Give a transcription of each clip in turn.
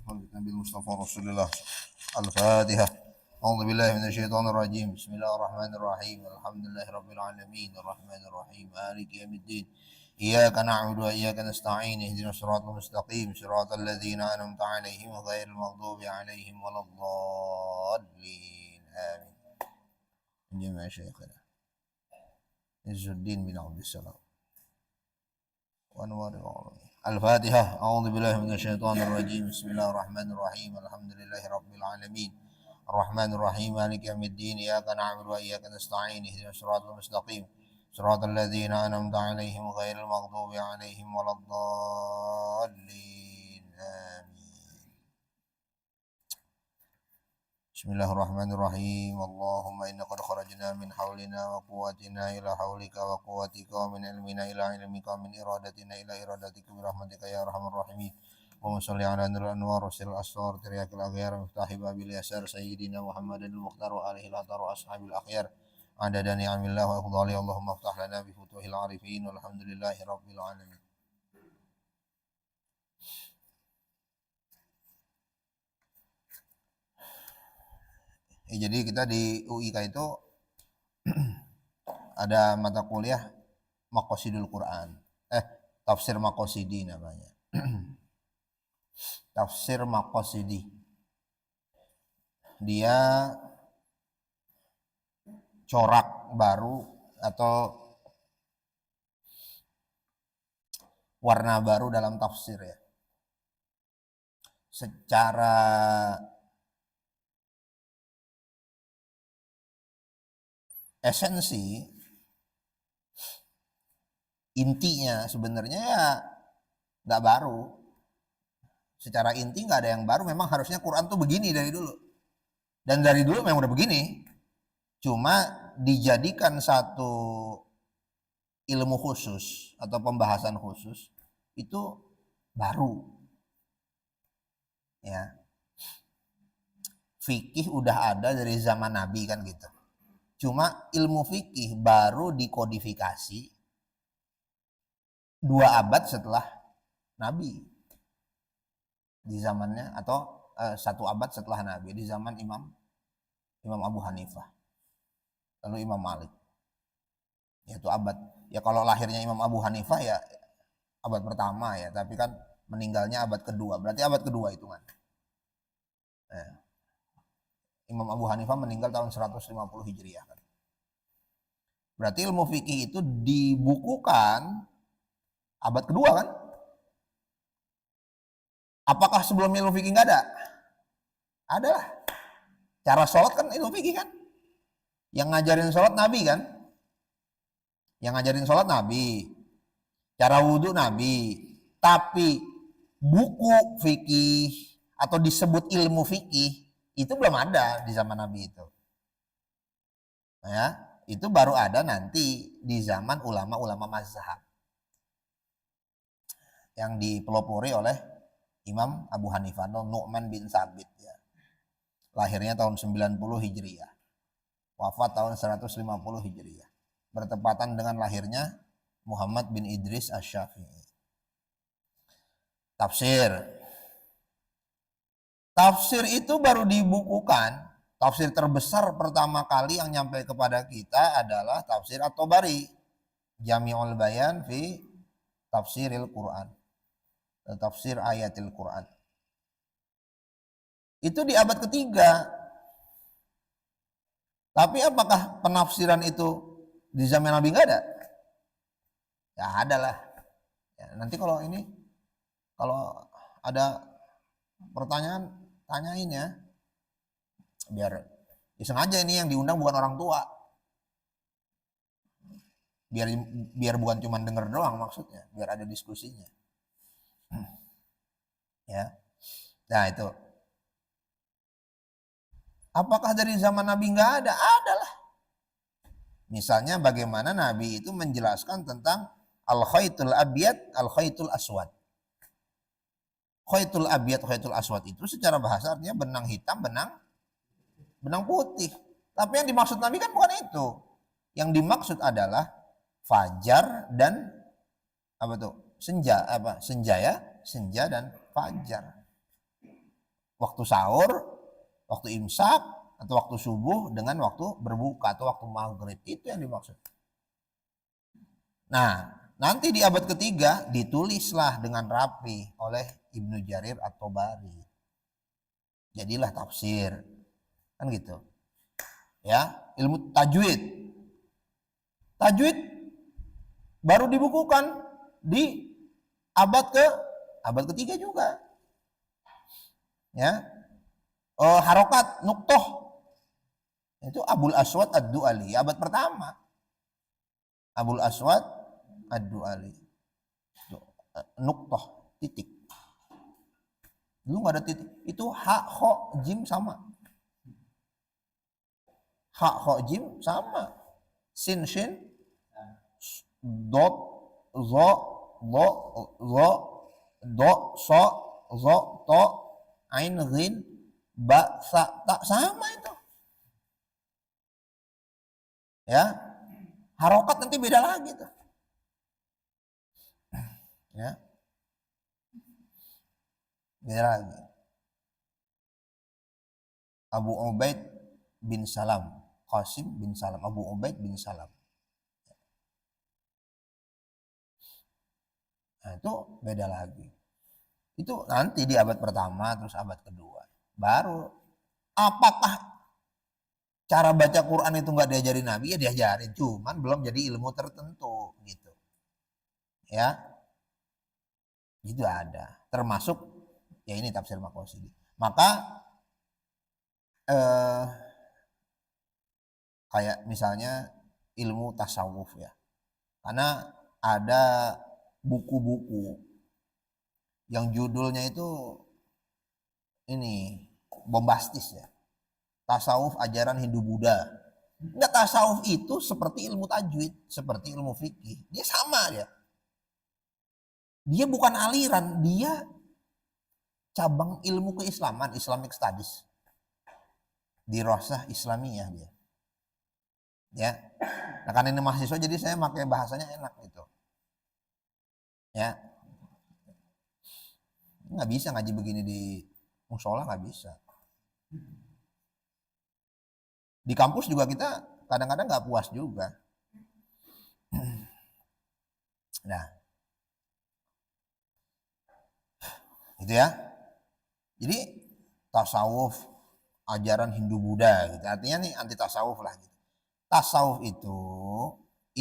Nabi Mustafa Rasulullah Al-Fatihah. A'udzu billahi minasyaitonir rajim. Bismillahirrahmanirrahim. Alhamdulillahirabbil alamin. Arrahmanirrahim. Maliki yaumiddin. Iyyaka na'budu wa iyyaka nasta'in. Ihdinas siratal mustaqim. Siratal ladzina an'amta 'alaihim ghairil maghdubi 'alaihim waladdallin. Amin. Jami'a syekhana. Izzuddin bin Abdussalam. Al-Fatihah. A'udzu billahi minasyaitonir rajim. Bismillahirrahmanirrahim. Alhamdulillahi rabbil alamin. Arrahmanir rahim. Maliki yaumiddin. Iyyaka na'budu wa iyyaka nasta'in. Ihdinas siratal mustaqim. Siratal ladzina an'amta 'alaihim ghairil maghdubi 'alaihim waladdallin. Amin. Bismillahirrahmanirrahim. Allahumma inna qad kharajna min hawlina wa quwwatina ila hawlika wa quwwatika wa min ilmina ila ilmika wa min iradatina ila iradatika bi rahmatika ya arhamar rahimin. Allahumma shalli ala nuril anwar wa sil asrar tiriyakil aghyar miftahi babil yasar sayyidina Muhammadin al-mukhtar wa alihi al-athar wa ashabil akhyar adada ni'amillah wa afdali. Allahumma iftah lana bi futuhil arifin walhamdulillahi rabbil alamin. Jadi kita di UIK itu ada mata kuliah Maqasidul Quran. Tafsir Maqasidi namanya. Tafsir Maqasidi. Dia corak baru atau warna baru dalam tafsir ya. Secara esensi, intinya sebenarnya ya nggak baru. Secara inti nggak ada yang baru. Memang harusnya Quran tuh begini dari dulu. Dan dari dulu memang udah begini. Cuma dijadikan satu ilmu khusus atau pembahasan khusus itu baru. Ya. Fikih udah ada dari zaman Nabi kan gitu. Cuma ilmu fikih baru dikodifikasi 2 abad setelah Nabi. Di zamannya atau 1 abad setelah Nabi, di zaman Imam Abu Hanifah. Lalu Imam Malik. Yaitu abad. Ya kalau lahirnya Imam Abu Hanifah ya abad pertama ya, tapi kan meninggalnya abad kedua. Berarti abad kedua hitungan. Imam Abu Hanifah meninggal tahun 150 Hijriah. Berarti ilmu fikih itu dibukukan abad kedua kan? Apakah sebelum ilmu fikih nggak ada? Ada lah. Cara sholat kan ilmu fikih kan? Yang ngajarin sholat Nabi kan? Yang ngajarin sholat Nabi. Cara wudhu Nabi. Tapi buku fikih atau disebut ilmu fikih itu belum ada di zaman Nabi itu. Ya, itu baru ada nanti di zaman ulama-ulama mazhab yang dipelopori oleh Imam Abu Hanifah, Nu'man bin Sabit ya. Lahirnya tahun 90 Hijriah. Wafat tahun 150 Hijriah. Bertepatan dengan lahirnya Muhammad bin Idris Asy-Syafi'i. Tafsir itu baru dibukukan. Tafsir terbesar pertama kali yang nyampe kepada kita adalah tafsir At-Tabari. Jami'ul Bayan fi Tafsiril Quran. Tafsir ayatil Quran. Itu di abad ketiga. Tapi apakah penafsiran itu di zaman Nabi nggak ada? Ya ada lah. Ya, nanti kalau ada pertanyaan, tanyain ya. Biar sengaja ini yang diundang bukan orang tua. Biar bukan cuma denger doang maksudnya, biar ada diskusinya. Ya. Nah, itu. Apakah dari zaman Nabi nggak ada? Ada lah. Misalnya bagaimana Nabi itu menjelaskan tentang al-khaitul abyad, al-khaitul aswad. Khaitul abyad, khaitul aswad itu secara bahasa artinya benang hitam, benang putih. Tapi yang dimaksud Nabi kan bukan itu. Yang dimaksud adalah fajar dan senja dan fajar. waktu sahur, waktu imsak, atau waktu subuh dengan waktu berbuka atau waktu maghrib. Itu yang dimaksud. Nah, nanti di abad ketiga ditulislah dengan rapi oleh Ibnu Jarir at-Tabari. Jadilah tafsir. Kan gitu. Ya, ilmu tajwid. Tajwid baru dibukukan di abad ketiga juga. Ya. Harokat nuktoh itu Abul Aswad Ad-Du'ali abad pertama. Abul Aswad Ad-Du'ali nuktoh titik. Dulu nggak ada titik. Itu ha kho jim sama. Ha kho jim sama. Sin shin dot zo lo zo do so zo to ain ghin ba sa tak sama itu. Ya. Harokat nanti beda lagi tuh. Ya. Beda lagi. Abu Ubaid bin Salam, Qasim bin Salam, Abu Ubaid bin Salam. Nah, itu beda lagi. Itu nanti di abad pertama terus abad kedua. Baru apakah cara baca Quran itu nggak diajarin Nabi? Ya diajarin, cuman belum jadi ilmu tertentu gitu. Ya. Itu ada. Termasuk ya ini tafsir Maqasidi. Maka kayak misalnya ilmu tasawuf ya. Karena ada buku-buku yang judulnya itu ini bombastis ya. Tasawuf ajaran Hindu-Buddha. Enggak, tasawuf itu seperti ilmu tajwid, seperti ilmu fikih. Dia sama dia. Dia bukan aliran, dia cabang ilmu keislaman, Islamic Studies. Dirasah Islamiyah dia. Ya. Nah, karena ini mahasiswa jadi saya pakai bahasanya enak gitu. Ya. Nggak bisa ngaji begini di musola, nggak bisa. Di kampus juga kita kadang-kadang nggak puas juga. Nah, gitu ya. Jadi tasawuf ajaran Hindu-Buddha gitu. Artinya nih anti tasawuf lah gitu. Tasawuf itu,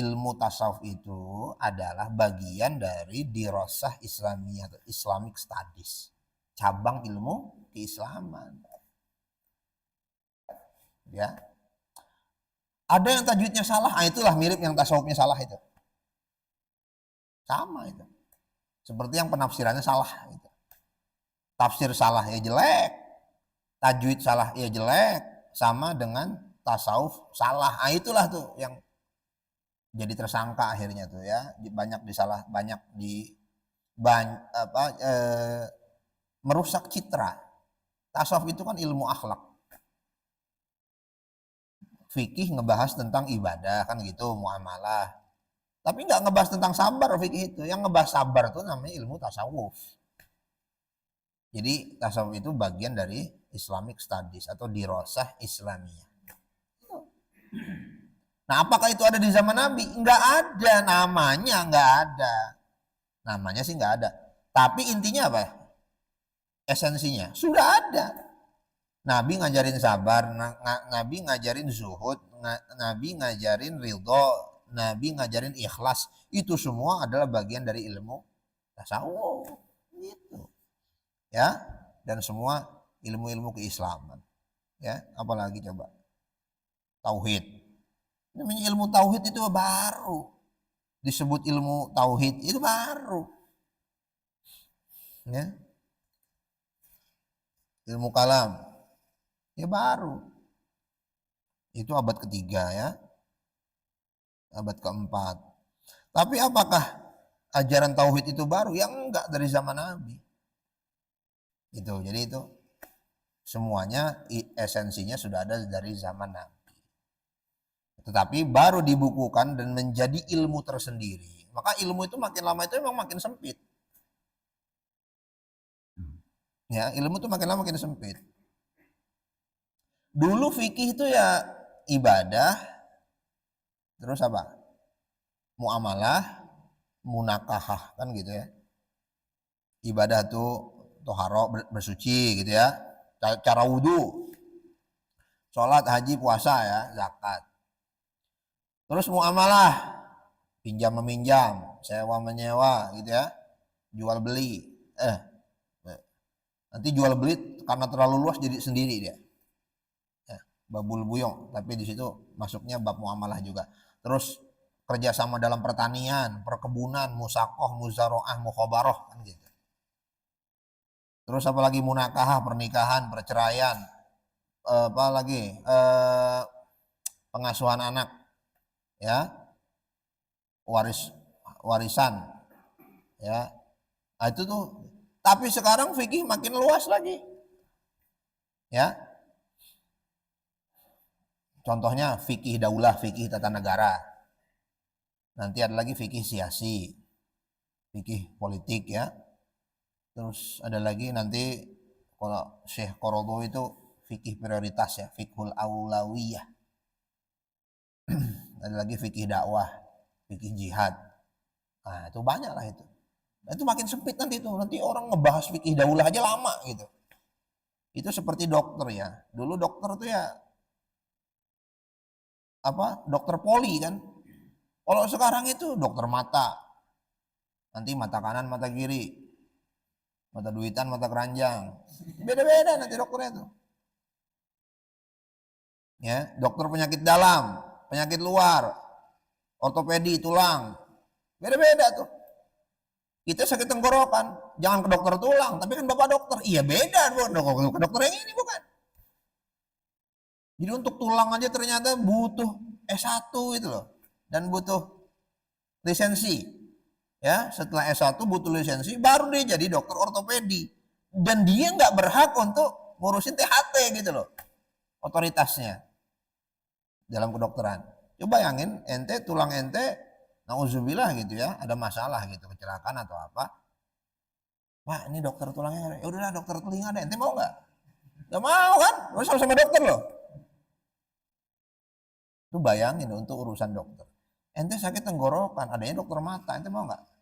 ilmu tasawuf itu adalah bagian dari dirasah Islamiyah atau Islamic Studies. Cabang ilmu keislaman. Ya. Ada yang tajwidnya salah, itulah mirip yang tasawufnya salah itu. Sama itu. Seperti yang penafsirannya salah gitu. Tafsir salah ya jelek, tajwid salah ya jelek, sama dengan tasawuf salah. Itulah tuh yang jadi tersangka akhirnya tuh ya, merusak citra. Tasawuf itu kan ilmu akhlak. Fikih ngebahas tentang ibadah kan gitu, muamalah. Tapi nggak ngebahas tentang sabar fikih itu. Yang ngebahas sabar tuh namanya ilmu tasawuf. Jadi tasawuf itu bagian dari Islamic Studies atau dirasah Islamiyah. Nah, apakah itu ada di zaman Nabi? Enggak ada, namanya enggak ada. Namanya sih enggak ada. Tapi intinya apa? Esensinya sudah ada. Nabi ngajarin sabar, Nabi ngajarin zuhud, Nabi ngajarin ridho, Nabi ngajarin ikhlas. Itu semua adalah bagian dari ilmu tasawuf. Gitu. Ya, dan semua ilmu-ilmu keislaman. Ya, apalagi coba? Tauhid. Namanya ilmu tauhid itu baru. Disebut ilmu tauhid itu baru. Ya. Ilmu kalam. Ya baru. Itu abad ketiga ya. Abad keempat. Tapi apakah ajaran tauhid itu baru? Ya enggak, dari zaman Nabi. Itu. Jadi itu semuanya esensinya sudah ada dari zaman Nabi. Tetapi baru dibukukan dan menjadi ilmu tersendiri. Maka ilmu itu makin lama itu memang makin sempit. Ya, ilmu tuh makin lama makin sempit. Dulu fikih itu ya ibadah, terus apa? Muamalah, munakahah, kan gitu ya. Ibadah tuh toharo bersuci gitu ya. Cara wudhu, sholat, haji, puasa ya, zakat. Terus muamalah, pinjam meminjam, sewa menyewa gitu ya, jual beli. Nanti jual beli karena terlalu luas jadi sendiri dia. Ya, babul buyong, tapi di situ masuknya bab muamalah juga. Terus kerjasama dalam pertanian, perkebunan, musakoh, muzaroah, mukhobaroh kan gitu. Terus apalagi munakahah, pernikahan, perceraian, apa lagi pengasuhan anak, ya, warisan, ya. Nah, itu tuh. Tapi sekarang fikih makin luas lagi, ya. Contohnya fikih daulah, fikih tata negara. Nanti ada lagi fikih siasi, fikih politik ya. Terus ada lagi nanti kalau Syekh Qaradawi itu fikih prioritas ya, fikhul aulawiyah. Ada lagi fikih dakwah, fikih jihad. Nah, itu banyak lah itu. Nah, itu makin sempit nanti itu. Nanti orang ngebahas fikih daulah aja lama gitu. Itu seperti dokter ya. Dulu dokter tuh ya apa? Dokter poli kan. Kalau sekarang itu dokter mata. Nanti mata kanan, mata kiri. Mata duitan, mata keranjang. Beda-beda nanti dokternya tuh. Ya, dokter penyakit dalam, penyakit luar, ortopedi tulang. Beda-beda tuh. Kita sakit tenggorokan, jangan ke dokter tulang, tapi kan Bapak dokter. Iya beda, ke dokter yang ini bukan. Jadi untuk tulang aja ternyata butuh S1 itu loh. Dan butuh lisensi. Ya, setelah S1 butuh lisensi, baru dia jadi dokter ortopedi. Dan dia nggak berhak untuk ngurusin THT gitu loh, otoritasnya dalam kedokteran. Coba bayangin, ente tulang ente, nauzubillah gitu ya, ada masalah gitu, kecelakaan atau apa. Pak, ini dokter tulangnya, ya udahlah dokter telinga deh, ente mau nggak? Nggak mau kan? Lu sama-sama dokter loh. Lu bayangin untuk urusan dokter. Ente sakit tenggorokan, adanya dokter mata, ente mau nggak?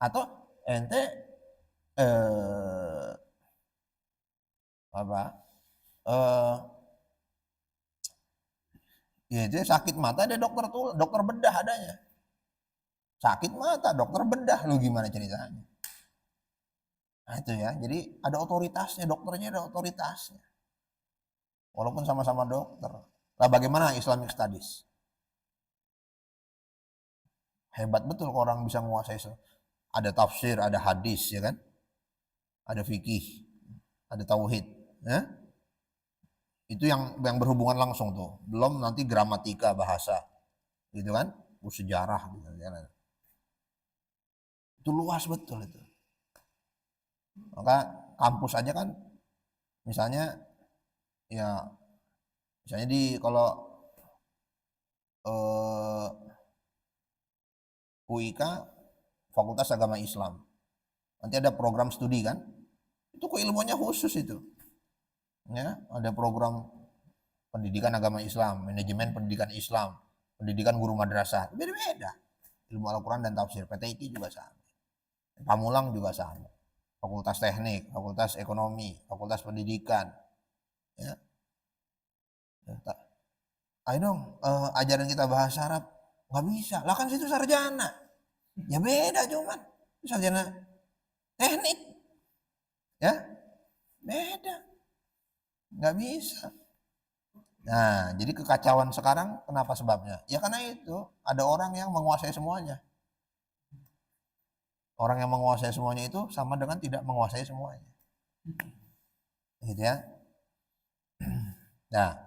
Atau ente apa? Ya dia sakit mata, ada dokter tuh, dokter bedah adanya. Sakit mata, dokter bedah, lu gimana ceritanya? Nah itu ya, jadi ada otoritasnya, dokternya ada otoritasnya. Walaupun sama-sama dokter. Lah bagaimana Islamic Studies? Hebat betul kalau orang bisa menguasai itu. Ada tafsir, ada hadis, ya kan? Ada fikih, ada tauhid, ya? Itu yang berhubungan langsung tuh. Belum nanti gramatika bahasa, gitu kan? Sejarah, gitu kan? Itu luas betul itu. Maka kampus aja kan, misalnya ya, misalnya di kalau UIK Fakultas Agama Islam, nanti ada program studi kan, itu keilmuannya khusus itu, ya ada program pendidikan agama Islam, manajemen pendidikan Islam, pendidikan guru madrasah, beda-beda. Ilmu Al-Quran dan tafsir, PTIK juga sama, Pamulang juga sama, fakultas teknik, fakultas ekonomi, fakultas pendidikan, ya. Ayo dong, ajaran kita bahasa Arab, nggak bisa, lah kan situ sarjana, ya beda cuman, sarjana teknik, ya beda, nggak bisa. Nah, jadi kekacauan sekarang kenapa sebabnya? Ya karena itu ada orang yang menguasai semuanya. Orang yang menguasai semuanya itu sama dengan tidak menguasai semuanya. Gitu ya. Nah,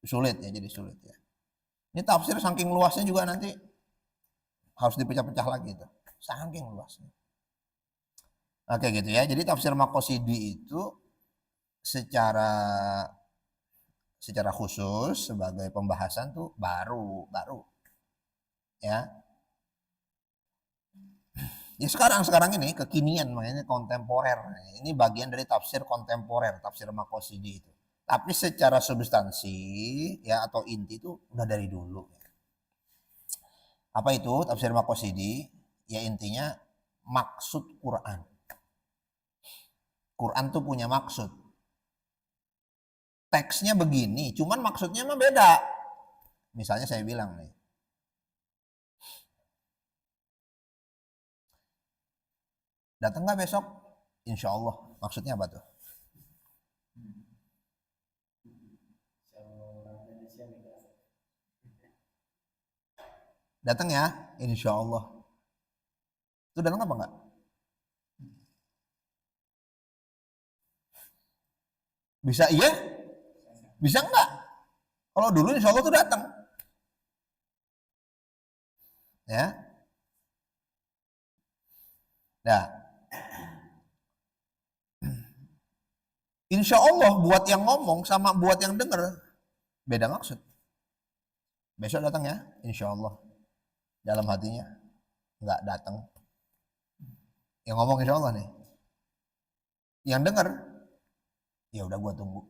sulit ya, jadi sulit ya. Ini tafsir saking luasnya juga nanti harus dipecah-pecah lagi tuh. Saking luasnya. Oke gitu ya. Jadi tafsir Maqasidi itu secara khusus sebagai pembahasan tuh baru ya. Ya sekarang ini kekinian, makanya kontemporer. Ini bagian dari tafsir kontemporer, tafsir Maqasidi itu. Tapi secara substansi ya atau inti itu udah dari dulu. Apa itu tafsir Maqasidi? Ya intinya maksud Quran. Quran tuh punya maksud. Teksnya begini, cuman maksudnya mah beda. Misalnya saya bilang nih, datang nggak besok? Insya Allah. Maksudnya apa tuh? Datang ya, insya Allah. Itu datang apa enggak? Bisa iya, bisa enggak? Kalau dulu insya Allah tuh datang. Ya, nah, insya Allah buat yang ngomong sama buat yang denger beda maksud. Besok datang ya, insya Allah. Dalam hatinya nggak datang. Yang ngomong insya Allah nih. Yang denger, ya udah gua tunggu.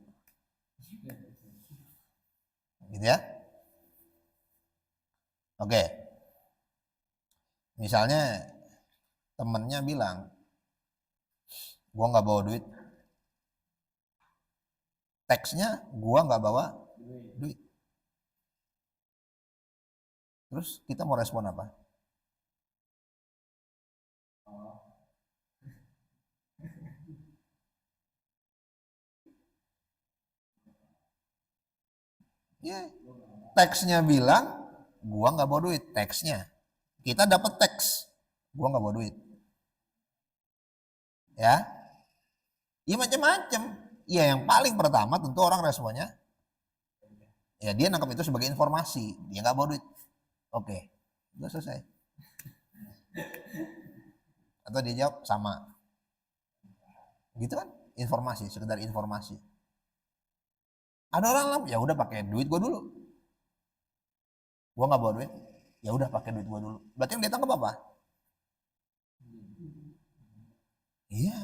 Gitu ya. Oke. Misalnya temennya bilang, gua nggak bawa duit. Teksnya gua nggak bawa duit. Terus kita mau respon apa? Ya, teksnya bilang gua nggak bawa duit. Teksnya, kita dapat teks, gua nggak bawa duit. Ya, ya macam-macam. Ya yang paling pertama tentu orang responnya, ya dia nangkap itu sebagai informasi, dia nggak bawa duit. Oke, udah selesai. Atau dia jawab sama, gitu kan? Informasi, sekedar informasi. Ada orang lah, ya udah pakai duit gua dulu. Gua nggak bawa duit, ya udah pakai duit gua dulu. Berarti yang dia tangkap apa? Iya,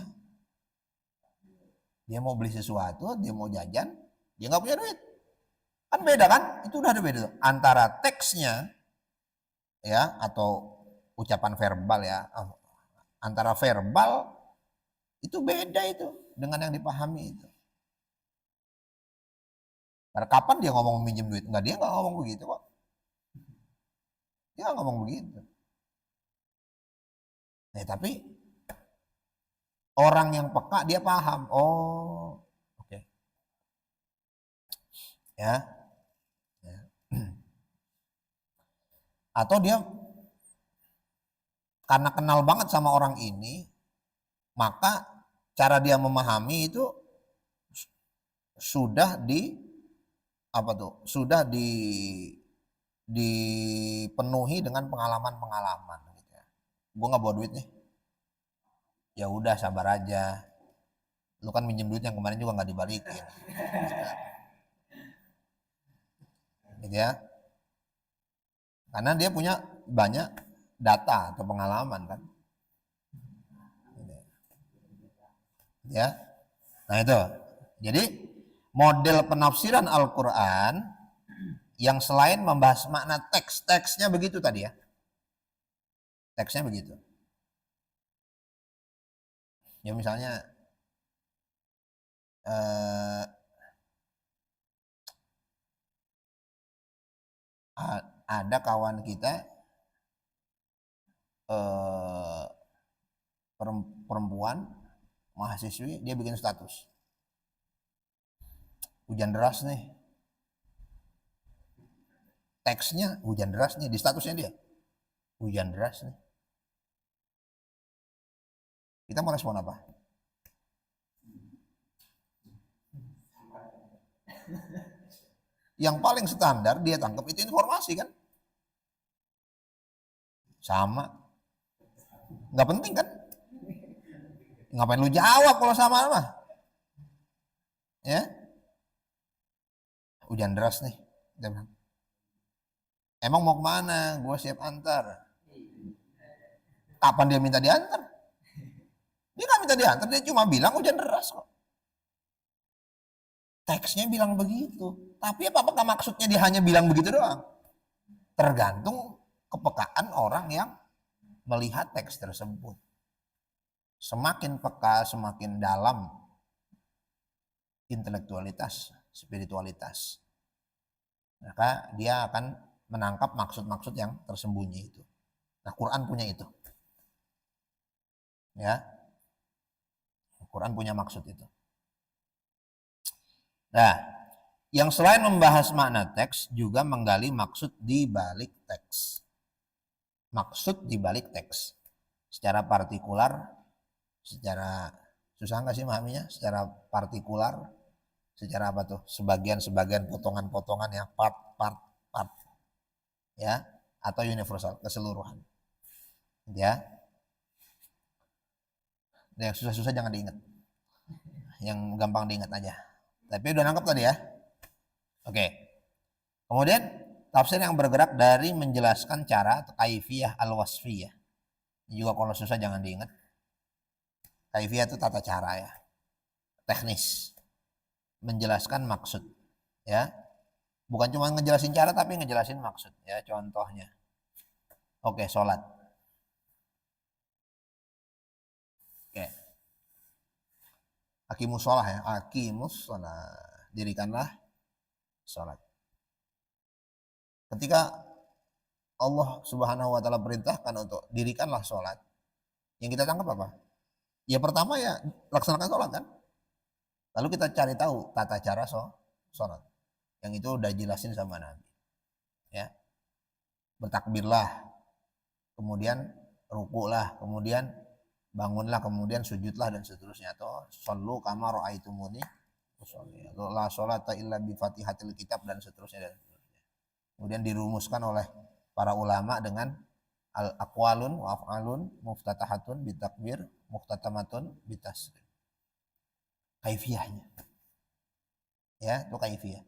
dia mau beli sesuatu, dia mau jajan, dia nggak punya duit. Kan beda kan? Itu udah ada beda antara teksnya ya atau ucapan verbal ya. Antara verbal itu beda itu dengan yang dipahami itu. Karena kapan dia ngomong minjem duit? Enggak, dia nggak ngomong begitu kok. Dia nggak ngomong begitu. Nah, tapi orang yang peka dia paham. Oh, oke. Okay. Ya. Ya. Atau dia karena kenal banget sama orang ini, maka cara dia memahami itu sudah di apa tuh? Sudah dipenuhi dengan pengalaman-pengalaman gitu ya. Gue nggak bawa duit nih. Ya udah sabar aja. Lu kan minjem duit yang kemarin juga nggak dibalikin. Gitu ya. Karena dia punya banyak data atau pengalaman kan. Ya. Nah itu. Jadi model penafsiran Al-Quran yang selain membahas makna teks-teksnya begitu tadi ya. Teksnya begitu. Ya misalnya ada kawan kita perempuan mahasiswi, dia bikin status hujan deras nih, teksnya hujan deras nih, di statusnya dia hujan deras nih. Kita mau respon apa? Yang paling standar dia tangkap itu informasi kan, sama, nggak penting kan, ngapain lu jawab kalau sama mah, ya hujan deras nih, dia bilang, emang mau kemana, gue siap antar. Kapan dia minta diantar? Dia nggak minta diantar, dia cuma bilang hujan deras kok. Teksnya bilang begitu. Tapi apakah maksudnya dia hanya bilang begitu doang? Tergantung kepekaan orang yang melihat teks tersebut. Semakin peka, semakin dalam intelektualitas, spiritualitas, maka dia akan menangkap maksud-maksud yang tersembunyi itu. Nah, Quran punya itu. Ya. Quran punya maksud itu. Nah, yang selain membahas makna teks juga menggali maksud di balik teks. Maksud di balik teks. Secara partikular, secara susah nggak sih memahaminya? Secara partikular, secara apa tuh? Sebagian-sebagian potongan-potongan ya, part, ya, atau universal, keseluruhan. Ya. Yang susah-susah jangan diingat. Yang gampang diingat aja. Tapi udah nangkep tadi ya? Oke. Kemudian tafsir yang bergerak dari menjelaskan cara kaifiyah al-wasfiyah. Juga kalau susah jangan diingat. Kaifiyah itu tata cara ya. Teknis. Menjelaskan maksud. Ya. Bukan cuma ngejelasin cara tapi ngejelasin maksud. Ya, contohnya. Oke, sholat. Oke. Aqimus sholah ya. Aqimus sholah. Dirikanlah sholat. Ketika Allah Subhanahu wa taala perintahkan untuk dirikanlah sholat, yang kita tangkap apa? Ya pertama ya laksanakan sholat kan. Lalu kita cari tahu tata cara sholat. Yang itu udah jelasin sama Nabi. Ya. Bertakbirlah, kemudian rukulah, kemudian bangunlah, kemudian sujudlah dan seterusnya. Atau shollu kama ra'aitumuni usolli. La sholata illa bi fatihatil kitab dan seterusnya dan seterusnya. Kemudian dirumuskan oleh para ulama dengan al-aqwalun wa af'alun muftatahatun bitakbir muftatamatun bitaslim. Kaifiyahnya. Ya, itu kaifiyah.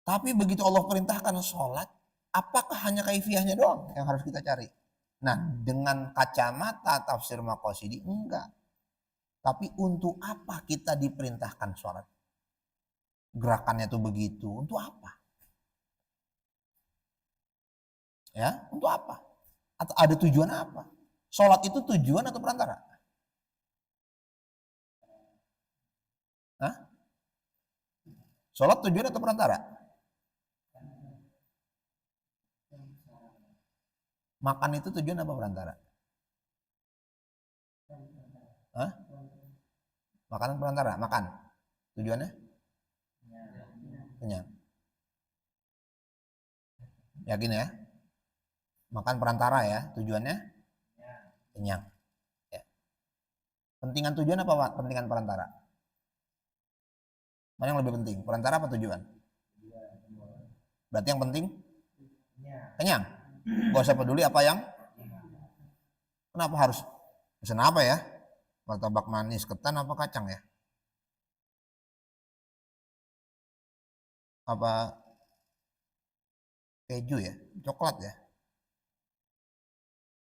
Tapi begitu Allah perintahkan sholat, apakah hanya kaifiyahnya doang yang harus kita cari? Nah, dengan kacamata tafsir Maqasidi enggak. Tapi untuk apa kita diperintahkan sholat? Gerakannya tuh begitu, untuk apa? Ya, untuk apa? Atau ada tujuan apa? Sholat itu tujuan atau perantara? Hah? Sholat tujuan atau perantara? Makan itu tujuan apa perantara? Hah? Makanan perantara, makan. Tujuannya? Kenyang. Yakin ya? Makan perantara ya, tujuannya? Kenyang. Ya. Pentingan tujuan apa Pak? Pentingan perantara? Mana yang lebih penting? Perantara apa tujuan? Berarti yang penting? Kenyang. Gak usah peduli apa yang? Kenapa harus? Pesan apa ya? Martabak manis, ketan apa kacang ya? Apa keju ya? Coklat ya?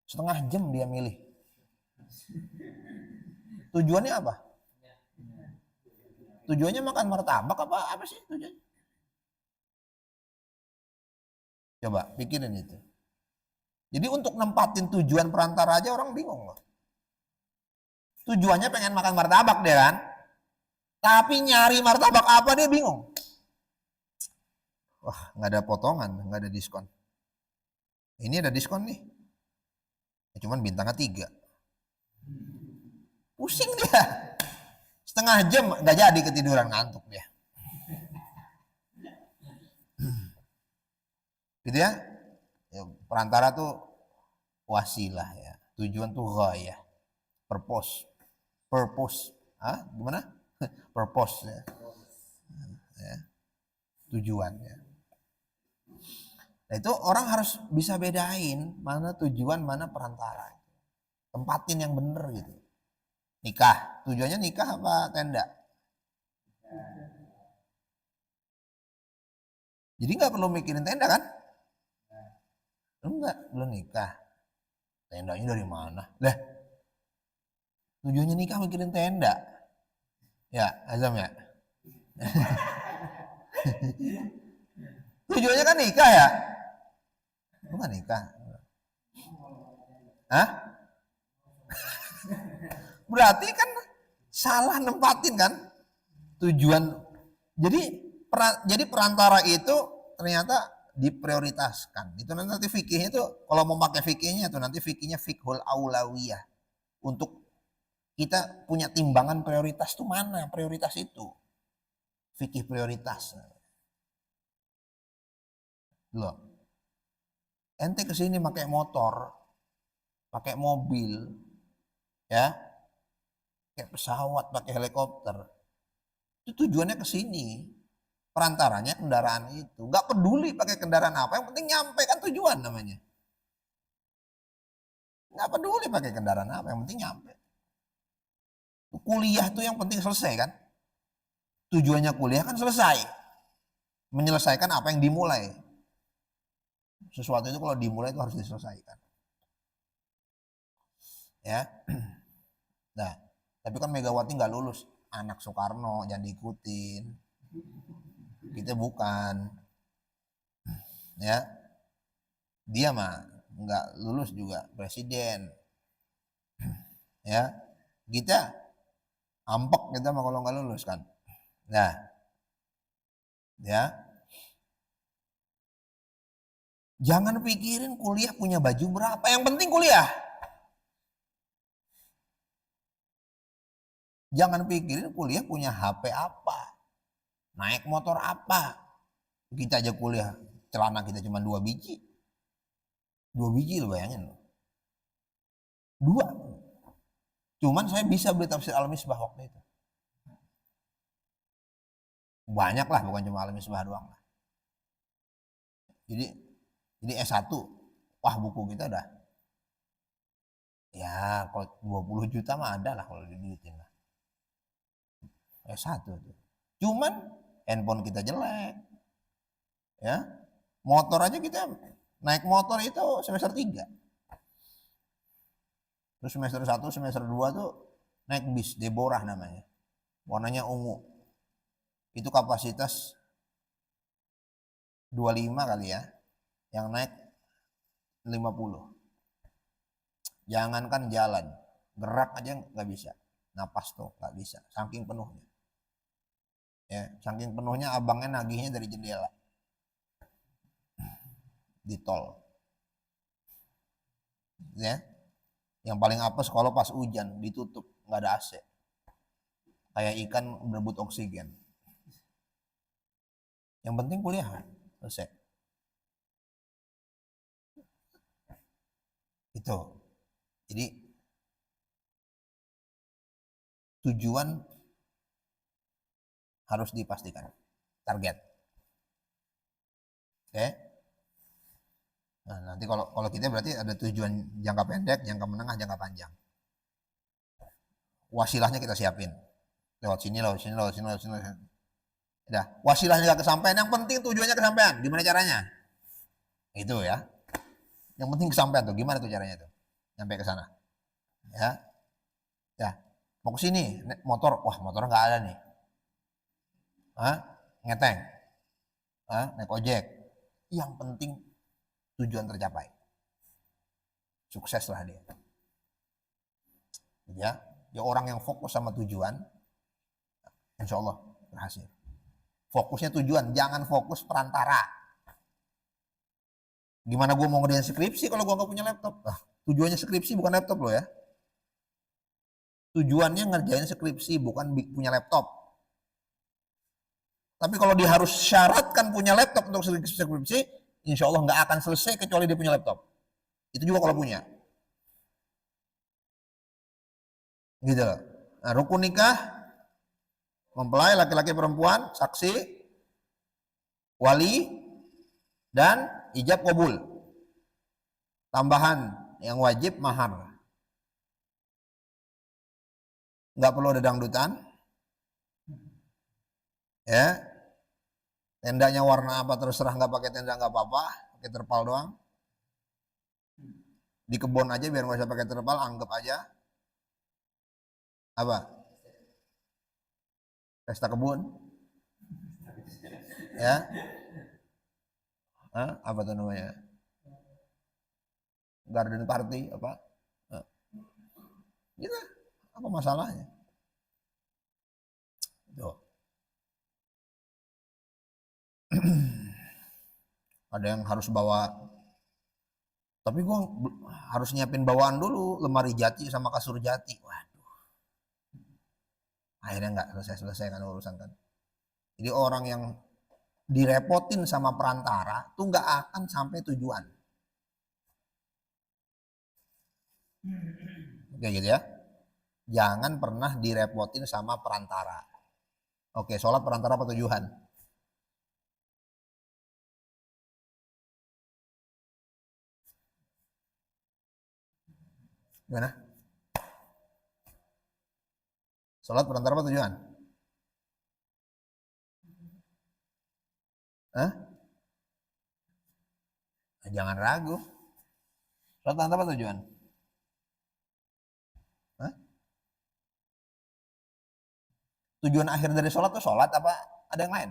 Setengah jam dia milih. Tujuannya apa? Tujuannya makan martabak apa sih tujuannya? Coba pikirin itu. Jadi untuk nempatin tujuan perantara aja orang bingung loh. Tujuannya pengen makan martabak dia kan. Tapi nyari martabak apa dia bingung. Wah, nggak ada potongan, nggak ada diskon. Ini ada diskon nih. Ya, cuman bintangnya 3. Pusing dia. Setengah jam nggak jadi ketiduran, ngantuk dia. Gitu ya. Ya perantara tuh wasilah ya. Tujuan tuh ghayah. Purpose. Hah? Gimana? Purpose ya. Ya. Tujuan ya. Nah, itu orang harus bisa bedain mana tujuan, mana perantara. Tempatin yang bener gitu. Nikah, tujuannya nikah apa tenda? Jadi nggak perlu mikirin tenda kan? Enggak, belum nikah. Tendanya dari mana? Lah, tujuannya nikah mikirin tenda. Ya, Azam ya. Tujuannya kan nikah ya? Bukan nikah. Hah? Berarti kan salah nempatin kan tujuan. Jadi perantara itu ternyata diprioritaskan. Itu nanti fikihnya itu kalau mau pakai fikihnya itu nanti fikihnya fikhul aulawiyah. Untuk kita punya timbangan prioritas itu mana prioritas itu. Fikih prioritas. Loh. Ente kesini pakai motor, pakai mobil, ya, pakai pesawat, pakai helikopter. Itu tujuannya ke sini. Perantaranya kendaraan itu. Gak peduli pakai kendaraan apa, yang penting nyampe kan tujuan namanya. Gak peduli pakai kendaraan apa, yang penting nyampe. Kuliah tuh yang penting selesai kan. Tujuannya kuliah kan selesai. Menyelesaikan apa yang dimulai. Sesuatu itu kalau dimulai itu harus diselesaikan. Ya. Nah, tapi kan Megawati nggak lulus. Anak Soekarno jangan diikutin. Kita bukan. Ya. Dia mah nggak lulus juga presiden. Ya. Kita ampek kita mah kalau nggak lulus kan. Nah. Ya. Jangan pikirin kuliah punya baju berapa. Yang penting kuliah. Jangan pikirin kuliah punya HP apa. Naik motor apa. Kita aja kuliah. Celana kita cuma 2 biji. 2 biji lo bayangin. 2. Cuman saya bisa beli tafsir Al-Misbah waktu itu. Banyak lah, bukan cuma Al-Misbah doang lah. Jadi S1. Wah, buku kita udah. Ya, kalau 20 juta mah ada lah kalau diduitin lah. S1 tuh. Cuman handphone kita jelek. Ya. Motor aja kita naik motor itu semester 3. Terus semester 1, semester 2 tuh naik bis, Deborah namanya. Warnanya ungu. Itu kapasitas 25 kali ya. Yang naik 50. Jangankan jalan, gerak aja nggak bisa. Napas tuh nggak bisa, saking penuhnya. Ya, saking penuhnya abangnya nagihnya dari jendela. Di tol. Ya. Yang paling apes kalau pas hujan ditutup, nggak ada AC. Kayak ikan berebut oksigen. Yang penting kuliah, selesai. Itu. Jadi tujuan harus dipastikan. Target. Oke. Nah, nanti kalau kita berarti ada tujuan jangka pendek, jangka menengah, jangka panjang. Wasilahnya kita siapin. Lewat sini, lewat sini, lewat sini, lewat sini. Udah, wasilahnya nggak kesampaian, yang penting tujuannya kesampaian. Gimana caranya? Itu ya. Yang penting kesampaian tuh, gimana tuh caranya tuh? Sampai ke sana. Ya. Ya. Mau ke sini, motor, wah motor nggak ada nih. Hah? Ngeteng. Hah? Naik ojek. Yang penting tujuan tercapai. Sukses lah dia. Ya. Ya orang yang fokus sama tujuan, insya Allah berhasil. Fokusnya tujuan, jangan fokus perantara. Gimana gue mau ngerjain skripsi kalau gue nggak punya laptop? Tujuannya skripsi bukan laptop loh ya. Tujuannya ngerjain skripsi bukan punya laptop. Tapi kalau dia harus syaratkan punya laptop untuk skripsi, insya Allah nggak akan selesai kecuali dia punya laptop. Itu juga kalau punya. Gitu loh. Nah, rukun nikah, mempelai laki-laki perempuan, saksi, wali, dan ijab kabul. Tambahan yang wajib mahar. Nggak perlu ada dangdutan. Ya. Tendanya warna apa terserah, nggak pakai tenda nggak apa-apa, pakai terpal doang. Di kebun aja biar nggak usah pakai terpal, anggap aja apa? Pesta kebun, ya? Hah? Apa tuh namanya? Garden party apa? Nah, gitu. Apa masalahnya? Tuh. Ada yang harus bawa, tapi gue harus nyiapin bawaan dulu, lemari jati sama kasur jati. Waduh, akhirnya nggak selesai kan urusan kan. Jadi orang yang direpotin sama perantara tuh nggak akan sampai tujuan. Oke gitu ya. Jangan pernah direpotin sama perantara. Oke, sholat perantara apa tujuan? Gimana? Sholat perantara apa tujuan? Hah? Jangan ragu. Sholat perantara apa tujuan? Hah? Tujuan akhir dari sholat tuh sholat apa ada yang lain?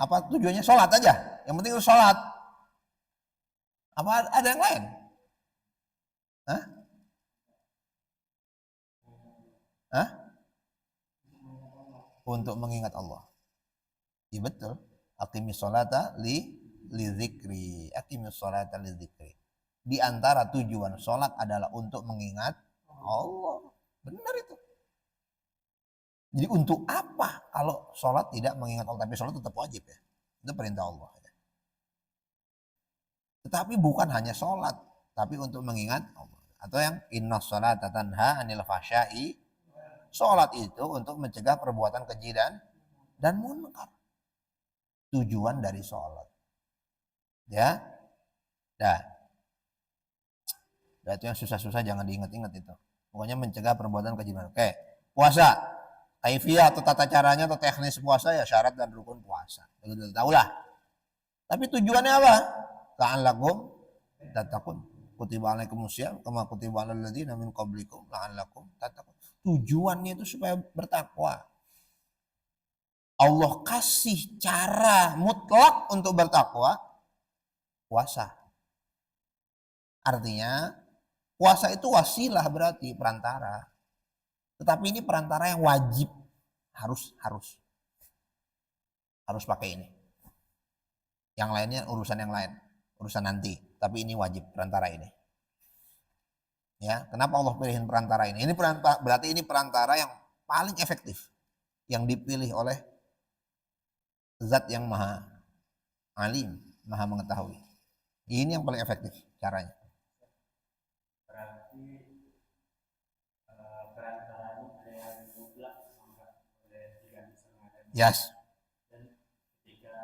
Apa tujuannya sholat aja? Yang penting itu sholat. Apa ada yang lain? Hah? Hah? Untuk mengingat Allah. Iya betul. Aqimis sholata li zikri. Aqimis sholata li zikri. Di antara tujuan sholat adalah untuk mengingat Allah. Benar itu. Jadi untuk apa kalau sholat tidak mengingat Allah? Tapi sholat tetap wajib ya. Itu perintah Allah. Tetapi bukan hanya sholat. Tapi untuk mengingat Allah. Atau yang inna sholata tanha anil fahsya'i. Sholat itu untuk mencegah perbuatan keji dan munkar. Tujuan dari sholat. Ya. Dah. Dah itu yang susah-susah jangan diingat-ingat itu. Pokoknya mencegah perbuatan keji. Oke. Puasa. Kaifiyah atau tata caranya atau teknis puasa ya syarat dan rukun puasa. Begitu tahu lah. Tapi tujuannya apa? La'allakum tattaqun. Kutiba alaikumusiyam kama kutiba alal ladzina min qablikum la'allakum tattaqun. Tujuannya itu supaya bertakwa. Allah kasih cara mutlak untuk bertakwa, puasa. Artinya puasa itu wasilah berarti perantara. Tetapi ini perantara yang wajib, harus pakai ini. Yang lainnya urusan yang lain, urusan nanti. Tapi ini wajib perantara ini. Ya, kenapa Allah pilihin perantara ini? Ini berarti ini perantara yang paling efektif yang dipilih oleh Zat yang maha alim, maha mengetahui. Ini yang paling efektif caranya. Berarti perantaranya ada yang mutlak boleh diganti sama ada. Yes. Dan ketika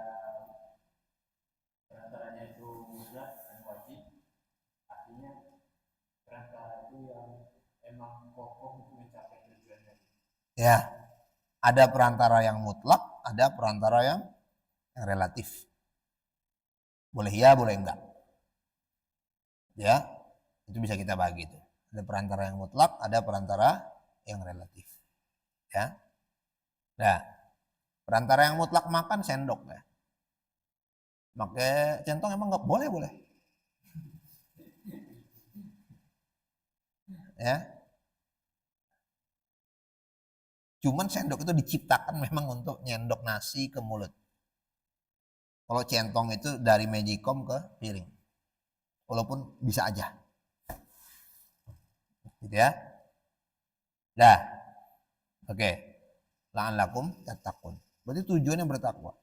perantaranya itu mutlak dan wajib, artinya perantara itu yang emang kokoh untuk mencapai tujuannya. Ya, ada perantara yang mutlak, ada perantara yang relatif. Boleh ya, boleh enggak. Ya, itu bisa kita bagi tuh. Ada perantara yang mutlak, ada perantara yang relatif. Ya. Nah, perantara yang mutlak makan sendok ya. Pakai centong emang enggak boleh, boleh. Ya. Cuman sendok itu diciptakan memang untuk nyendok nasi ke mulut. Kalau centong itu dari magicom ke piring. Walaupun bisa aja. Gitu ya. Dah. Oke. La'allakum tattaqun. Berarti tujuannya bertakwa.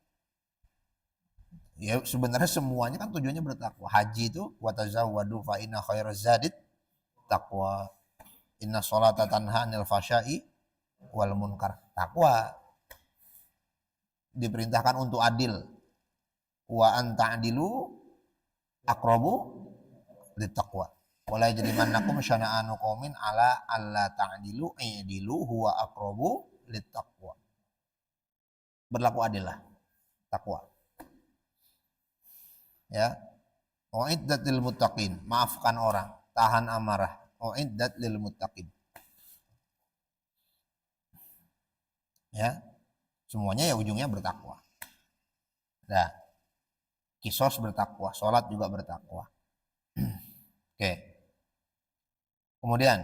Ya sebenarnya semuanya kan tujuannya bertakwa. Haji itu wa tazawwadu fa inna khairaz zadid taqwa. Inna sholata tanha 'anil fahsya'i wal munkar. Takwa. Diperintahkan untuk adil. Wa anta adilu aqrabu littaqwa. Wala yajrimannakum syana'anu qaumin ala alla ta'dilu i'dilu huwa aqrabu littaqwa. Berlaku adil lah, takwa. Ya. Uiddat lil muttaqin, maafkan orang, tahan amarah. Uiddat lil muttaqin. Ya, semuanya ya ujungnya bertakwa. Nah, kisos bertakwa, sholat juga bertakwa. Oke. Kemudian,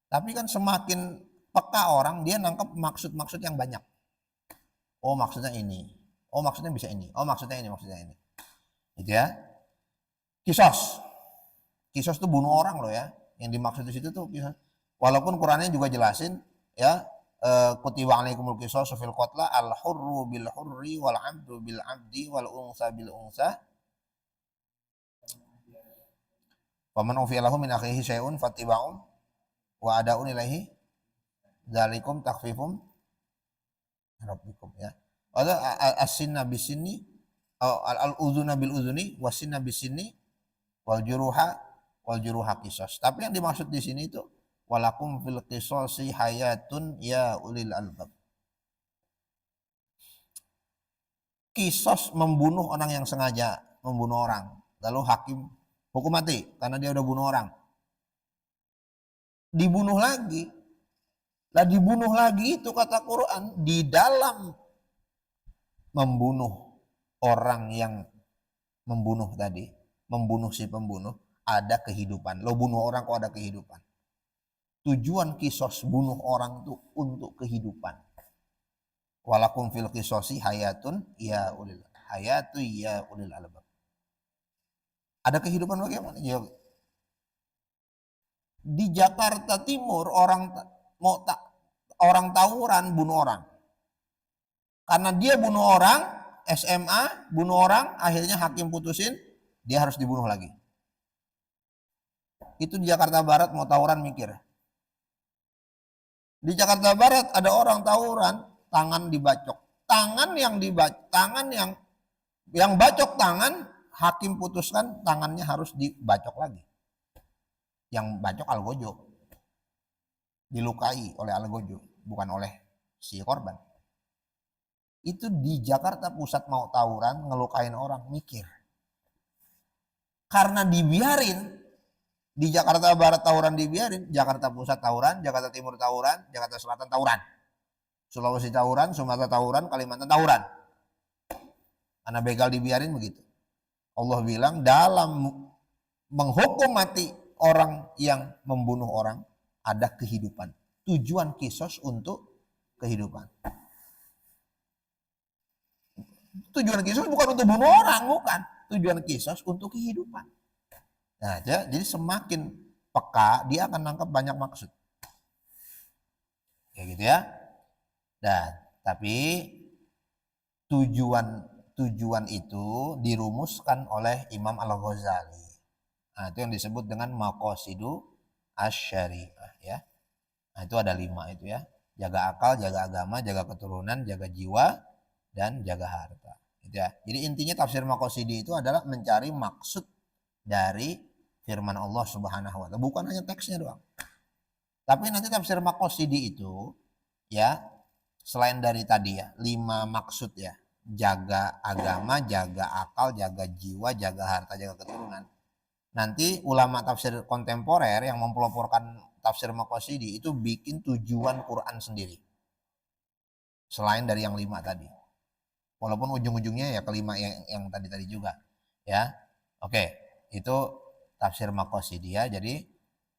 tapi kan semakin peka orang, dia nangkep maksud-maksud yang banyak. Oh maksudnya ini, oh maksudnya bisa ini, oh maksudnya ini, gitu ya. Kisos, kisos itu bunuh orang loh ya. Yang dimaksud di situ tuh kisos. Walaupun Qurannya juga jelasin ya, kutiba alaikumul qisasu fil qatla al hurru bil hurri wal abdu bil abdi wal unsa bil unsa. Faman ufiya lahu min akhihi syai'un fattiba'un wa ada'un ilaihi dzalikum takhfifum rabbikum ya. Ada as-sinna bisinni al-udhuna bil udhuni wasinna bisinni wal juruha qisas. Tapi yang dimaksud di sini itu walakum fil qisasi hayatun ya ulil albab. Kisos membunuh orang yang sengaja membunuh orang, lalu hakim hukum mati karena dia udah bunuh orang. Dibunuh lagi. Lah dibunuh lagi itu kata Quran di dalam membunuh orang yang membunuh tadi, membunuh si pembunuh, ada kehidupan. Lo bunuh orang kok ada kehidupan. Tujuan kisos bunuh orang itu untuk kehidupan. Walakum fil qisosi hayatun ya ulil albab. Ada kehidupan bagaimana? Ya, di Jakarta Timur orang tawuran bunuh orang. Karena dia bunuh orang, SMA bunuh orang, akhirnya hakim putusin dia harus dibunuh lagi. Itu di Jakarta Barat mau tawuran mikir. Di Jakarta Barat ada orang tawuran, tangan dibacok. Tangan yang bacok tangan, hakim putuskan tangannya harus dibacok lagi. Yang bacok algojo. Dilukai oleh algojo, bukan oleh si korban. Itu di Jakarta Pusat mau tawuran, ngelukain orang, mikir. Karena dibiarin, di Jakarta Barat tawuran dibiarin, Jakarta Pusat tawuran, Jakarta Timur tawuran, Jakarta Selatan tawuran, Sulawesi tawuran, Sumatera tawuran, Kalimantan tawuran. Karena begal dibiarin begitu. Allah bilang dalam menghukum mati orang yang membunuh orang ada kehidupan. Tujuan kisos untuk kehidupan. Tujuan kisos bukan untuk bunuh orang, bukan. Tujuan kisos untuk kehidupan. Nah, jadi semakin peka dia akan nangkap banyak maksud. Kayak gitu ya. Dan tapi tujuan itu dirumuskan oleh Imam Al-Ghazali. Nah, itu yang disebut dengan maqasidu asy-syariah ya. Nah, itu ada 5 itu ya. Jaga akal, jaga agama, jaga keturunan, jaga jiwa, dan jaga harta. Gitu ya. Jadi intinya tafsir maqasidi itu adalah mencari maksud dari firman Allah Subhanahu wa taala, bukan hanya teksnya doang. Tapi nanti tafsir maqasidi itu ya selain dari tadi ya 5 maksud ya, jaga agama, jaga akal, jaga jiwa, jaga harta, jaga keturunan. Nanti ulama tafsir kontemporer yang mempeloporkan tafsir maqasidi itu bikin tujuan Quran sendiri. Selain dari yang 5 tadi. Walaupun ujung-ujungnya ya kelima yang tadi juga. Ya. Oke, itu tafsir maqasidi ya. Jadi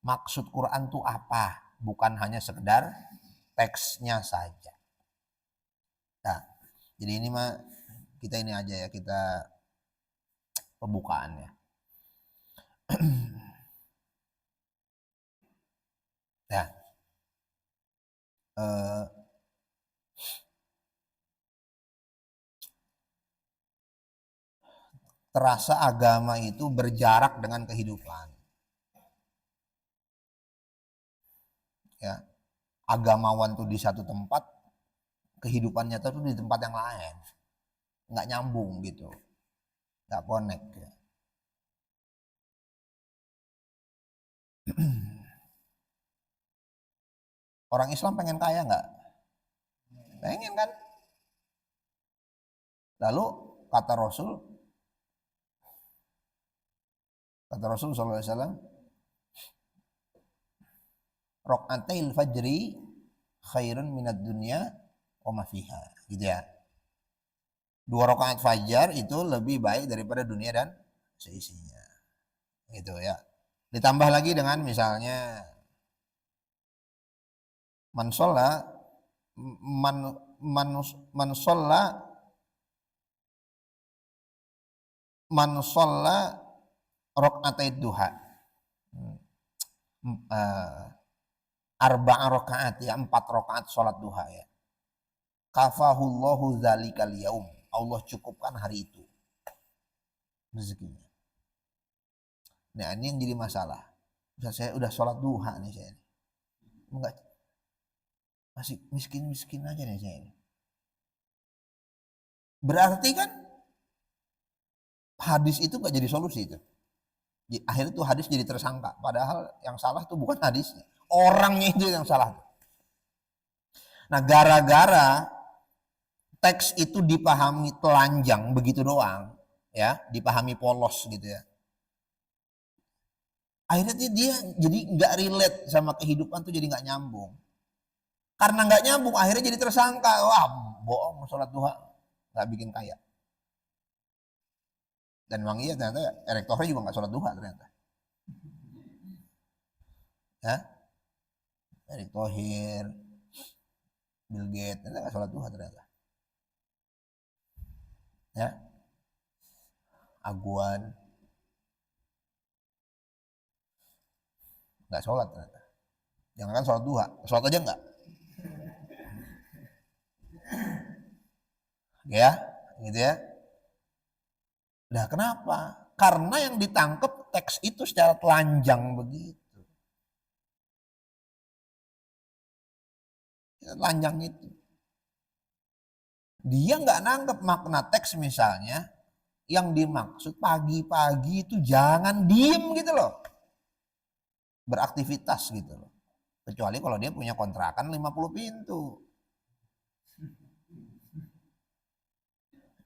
maksud Quran itu apa? Bukan hanya sekedar teksnya saja. Nah, jadi ini mah kita ini aja ya, kita pembukaan ya. Ya. Terasa agama itu berjarak dengan kehidupan. Ya. Agamawan tuh di satu tempat, kehidupannya tuh di tempat yang lain. Nggak nyambung gitu. Nggak connect ya. Orang Islam pengen kaya nggak? Pengen kan? Lalu kata Rasul, Kata Rasul sallallahu alaihi wasallam, raq'atil fajri khairun minad dunya wa ma fiha. Gitu ya. 2 rakaat fajar itu lebih baik daripada dunia dan seisinya. Gitu ya. Ditambah lagi dengan misalnya man sholla man man man sholla man sholla rakaat duha. Arba'a rakaat ya, 4 rakaat sholat duha ya. Kafahullahu dzalikal yaum. Allah cukupkan hari itu rezekinya. Nah, ini yang jadi masalah. Saya udah sholat duha nih saya. Enggak, masih miskin-miskin aja nih saya. Berarti kan hadis itu gak jadi solusi itu. Akhirnya tuh hadis jadi tersangka. Padahal yang salah tuh bukan hadisnya. Orangnya itu yang salah. Nah, gara-gara teks itu dipahami telanjang begitu doang, ya, dipahami polos gitu ya. Akhirnya dia jadi nggak relate sama kehidupan tuh, jadi nggak nyambung. Karena nggak nyambung, akhirnya jadi tersangka. Wah, bohong, sholat duha nggak bikin kaya. Dan memang iya, ternyata Erick Thohir juga nggak sholat duha ternyata. Ya, Erick Thohir, Bill Gates, ternyata nggak sholat duha ternyata. Ya, Aguan nggak sholat ternyata. Jangan kan sholat duha, sholat aja nggak. Ya, gitu ya. Nah, kenapa? Karena yang ditangkap teks itu secara telanjang begitu. Ya, telanjang itu. Dia nggak nangkep makna teks misalnya, yang dimaksud pagi-pagi itu jangan diem gitu loh. Beraktivitas gitu loh. Kecuali kalau dia punya kontrakan 50 pintu.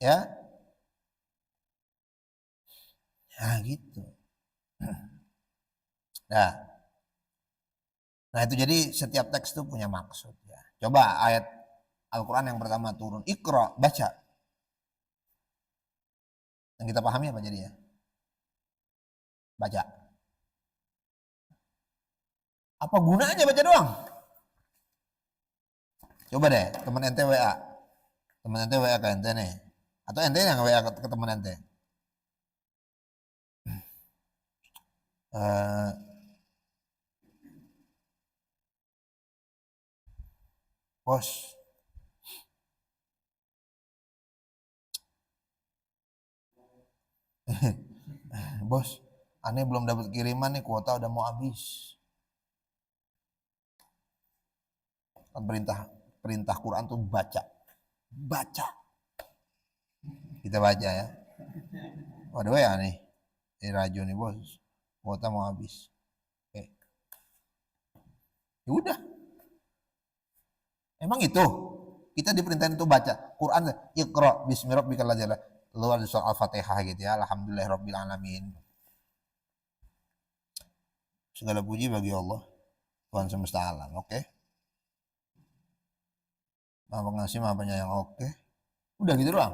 Ya. Nah, gitu. Nah, itu jadi setiap teks itu punya maksud ya. Coba ayat Al-Quran yang pertama turun, Iqra, baca. Yang kita pahami apa jadinya? Baca. Apa gunanya baca doang? Coba deh, teman ente WA. Teman ente WA ke ente nih. Atau ente yang WA ke teman ente. Bos, bos, aneh belum dapat kiriman nih, kuota udah mau habis. Kan perintah Quran tuh baca. Baca. Kita baca ya. Waduh ya nih. Ini Rajo nih bos. Kuota mau habis. Oke. Ya udah. Emang itu. Kita diperintahin itu baca. Quran, Iqra bismillahirrahmanirrahim. Lu ada soal Al-Fatihah gitu ya. Alhamdulillahirabbil alamin. Segala puji bagi Allah, Tuhan semesta alam. Oke. Maha pengasih, maha penyayang. Oke. Udah gitu doang.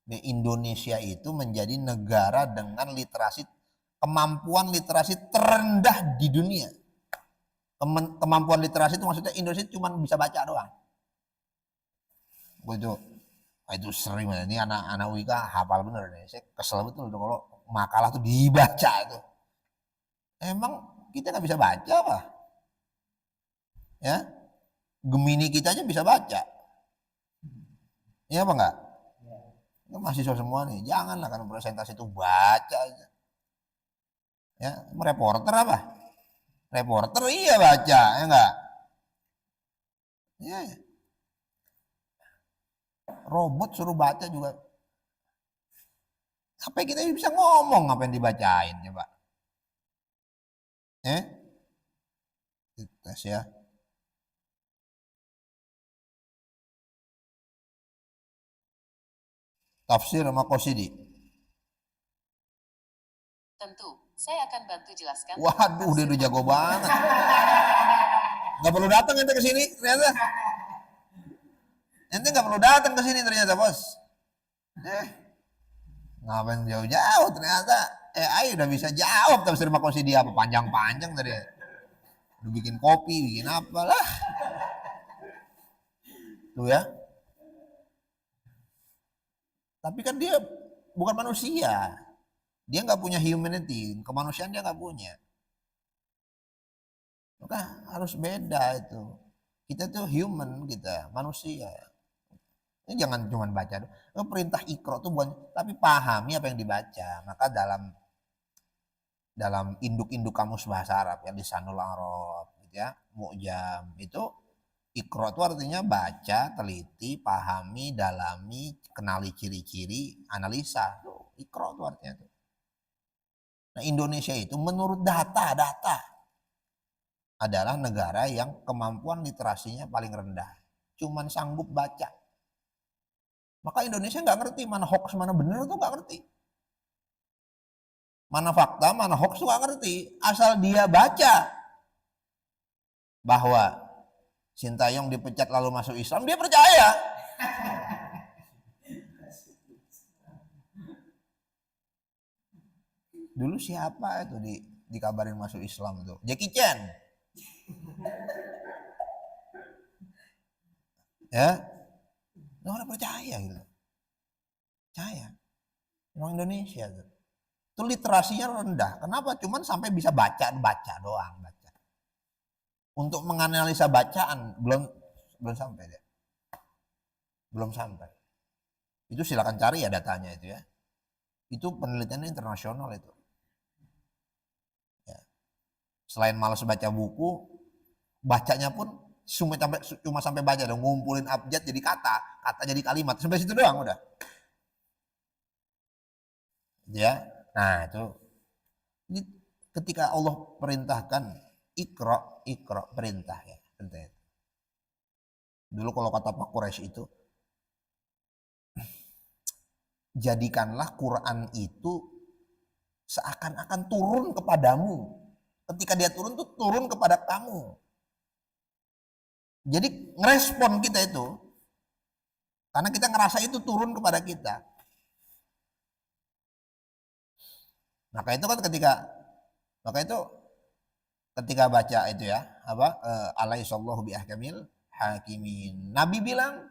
Di Indonesia itu menjadi negara dengan kemampuan literasi terendah di dunia. Kemampuan literasi itu maksudnya Indonesia cuma bisa baca doang. Itu sering, ini anak-anak UIK hafal bener nih. Saya kesel betul tuh kalau makalah tuh dibaca itu. Emang kita nggak bisa baca apa? Ya, Gemini kita aja bisa baca. Iya apa enggak? Ya. Mahasiswa semua nih, janganlah kan presentasi itu baca aja. Ya, reporter apa? Reporter iya baca, ya enggak? Ya. Robot suruh baca juga. Sampai kita bisa ngomong apa yang dibacain coba. Tes ya. Tafsir Maqasidi. Tentu, saya akan bantu jelaskan. Waduh, dia udah jago banget. Nggak perlu datang ente ke sini ternyata. Ente nggak perlu datang ke sini ternyata, Bos. Ngapain jauh-jauh ternyata. Ayo udah bisa jawab tafsir Maqasidi apa panjang-panjang tadi. Udah bikin kopi, bikin apalah. Tuh ya. Tapi kan dia bukan manusia. Dia nggak punya humanity, kemanusiaan dia nggak punya. Maka harus beda itu. Kita tuh human, kita manusia. Ini jangan cuma baca. Perintah Iqra tuh bukan, tapi pahami apa yang dibaca. Maka dalam induk-induk kamus bahasa Arab yang Lisanul Arab, gitu ya, Mu'jam itu Iqra itu artinya baca, teliti, pahami, dalami, kenali ciri-ciri, analisa. Tuh, Iqra itu artinya tuh. Nah, Indonesia itu menurut data adalah negara yang kemampuan literasinya paling rendah. Cuman sanggup baca. Maka Indonesia nggak ngerti mana hoax, mana benar tuh nggak ngerti. Mana fakta, mana hoax tuh nggak ngerti. Asal dia baca bahwa Sintayong dipecat lalu masuk Islam, dia percaya. Dulu siapa itu dikabarin masuk Islam tuh? Jackie Chan. Ya, orang percaya gitu. Percaya. Orang Indonesia tuh. Itu literasinya rendah. Kenapa? Cuman sampai bisa baca doang, baca. Untuk menganalisa bacaan belum sampai dia. Belum sampai. Itu silakan cari ya datanya itu ya. Itu penelitiannya internasional itu. Ya. Selain malas baca buku, bacanya pun cuma sampai baca dong, ngumpulin abjad jadi kata jadi kalimat, sampai situ doang udah. Ya. Nah, itu ini ketika Allah perintahkan Iqra perintah ya, perintah. Dulu kalau kata Pak Quraisy itu, jadikanlah Quran itu seakan-akan turun kepadamu. Ketika dia turun tuh turun kepada kamu. Jadi ngerespon kita itu, karena kita ngerasa itu turun kepada kita. Maka itu kan ketika baca itu ya, alaihissallahu biahkamil hakimin. Nabi bilang,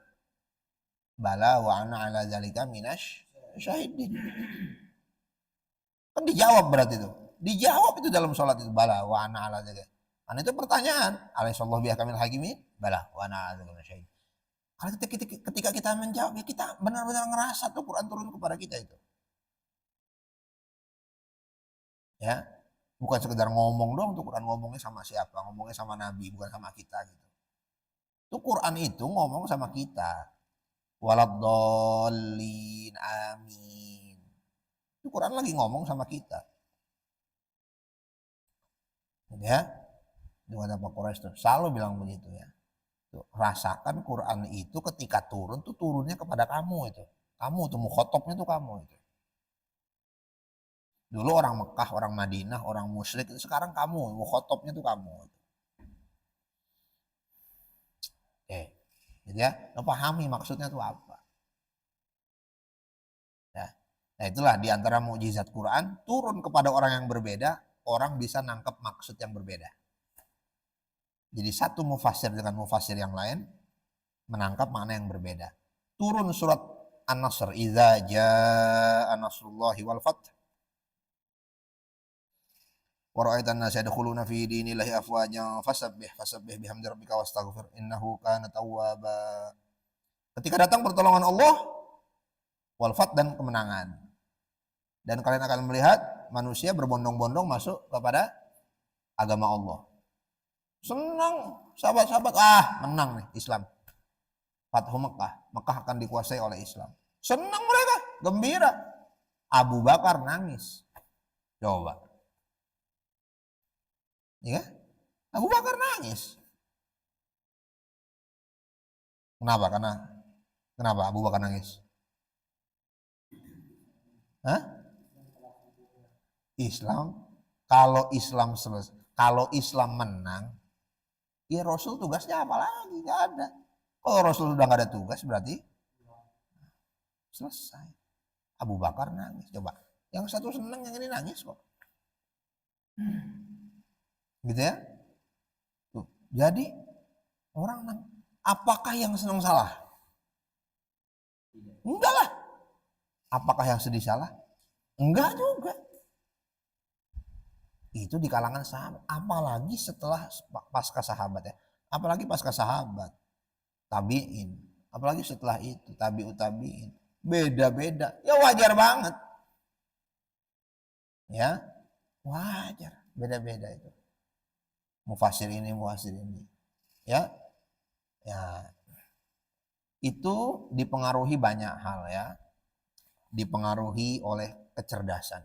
bala wa ana ala zalika minash syahidin. Kan dijawab berarti itu. Dijawab itu dalam sholat itu, bala wa ana ala zalika. Karena itu pertanyaan, alaihissallahu biahkamil hakimin, bala wa ana ala zalika minash syahidin. Karena ketika kita menjawab, ya kita benar-benar ngerasa tuh Quran turun kepada kita itu. Ya, bukan sekedar ngomong doang tuh Quran, ngomongnya sama siapa? Ngomongnya sama Nabi, bukan sama kita gitu. Tuh Quran itu ngomong sama kita. Waladdallin, amin. Itu Quran lagi ngomong sama kita. Ya, itu kata Pak Quraisy tuh selalu bilang begitu ya. Tuh, rasakan Quran itu ketika turun tuh turunnya kepada kamu itu. Kamu tuh mukhotabnya tuh kamu itu. Dulu orang Mekah, orang Madinah, orang musyrik, itu sekarang kamu, mukhotabnya tuh kamu. Oke, jadi ya, lo pahami maksudnya tuh apa. Ya. Nah itulah diantara mukjizat Quran, turun kepada orang yang berbeda, orang bisa nangkep maksud yang berbeda. Jadi satu mufassir dengan mufassir yang lain, menangkap makna yang berbeda. Turun surat An-Nasr, idza jaa nasrullahi wal fath. Wa ra'aitan nasa yadkhuluna fi dinillahi afwajan fasabbih bihamdi rabbika wastaghfir innahu kana tawwaba. Ketika datang pertolongan Allah, wal fath dan kemenangan. Dan kalian akan melihat manusia berbondong-bondong masuk kepada agama Allah. Senang sahabat-sahabat, menang nih Islam. Fathu Mekah, Mekah akan dikuasai oleh Islam. Senang mereka, gembira. Abu Bakar nangis. Coba. Ya, Abu Bakar nangis. Kenapa? Kenapa Abu Bakar nangis? Hah? Islam, kalau Islam menang, ya Rasul tugasnya apa lagi? Gak ada. Kalau Rasul udah gak ada tugas berarti selesai. Abu Bakar nangis, coba. Yang satu seneng, yang ini nangis kok. Gitu ya. Tuh. Jadi orang apakah yang senang salah? Enggak lah. Apakah yang sedih salah? Enggak juga. Itu di kalangan sahabat. Apalagi setelah pasca sahabat ya. Apalagi pasca sahabat. Tabi'in. Apalagi setelah itu. Tabi'ut tabi'in. Beda-beda. Ya wajar banget. Ya. Wajar. Beda-beda itu. Mufasir ini. Ya. Ya. Itu dipengaruhi banyak hal ya. Dipengaruhi oleh kecerdasan.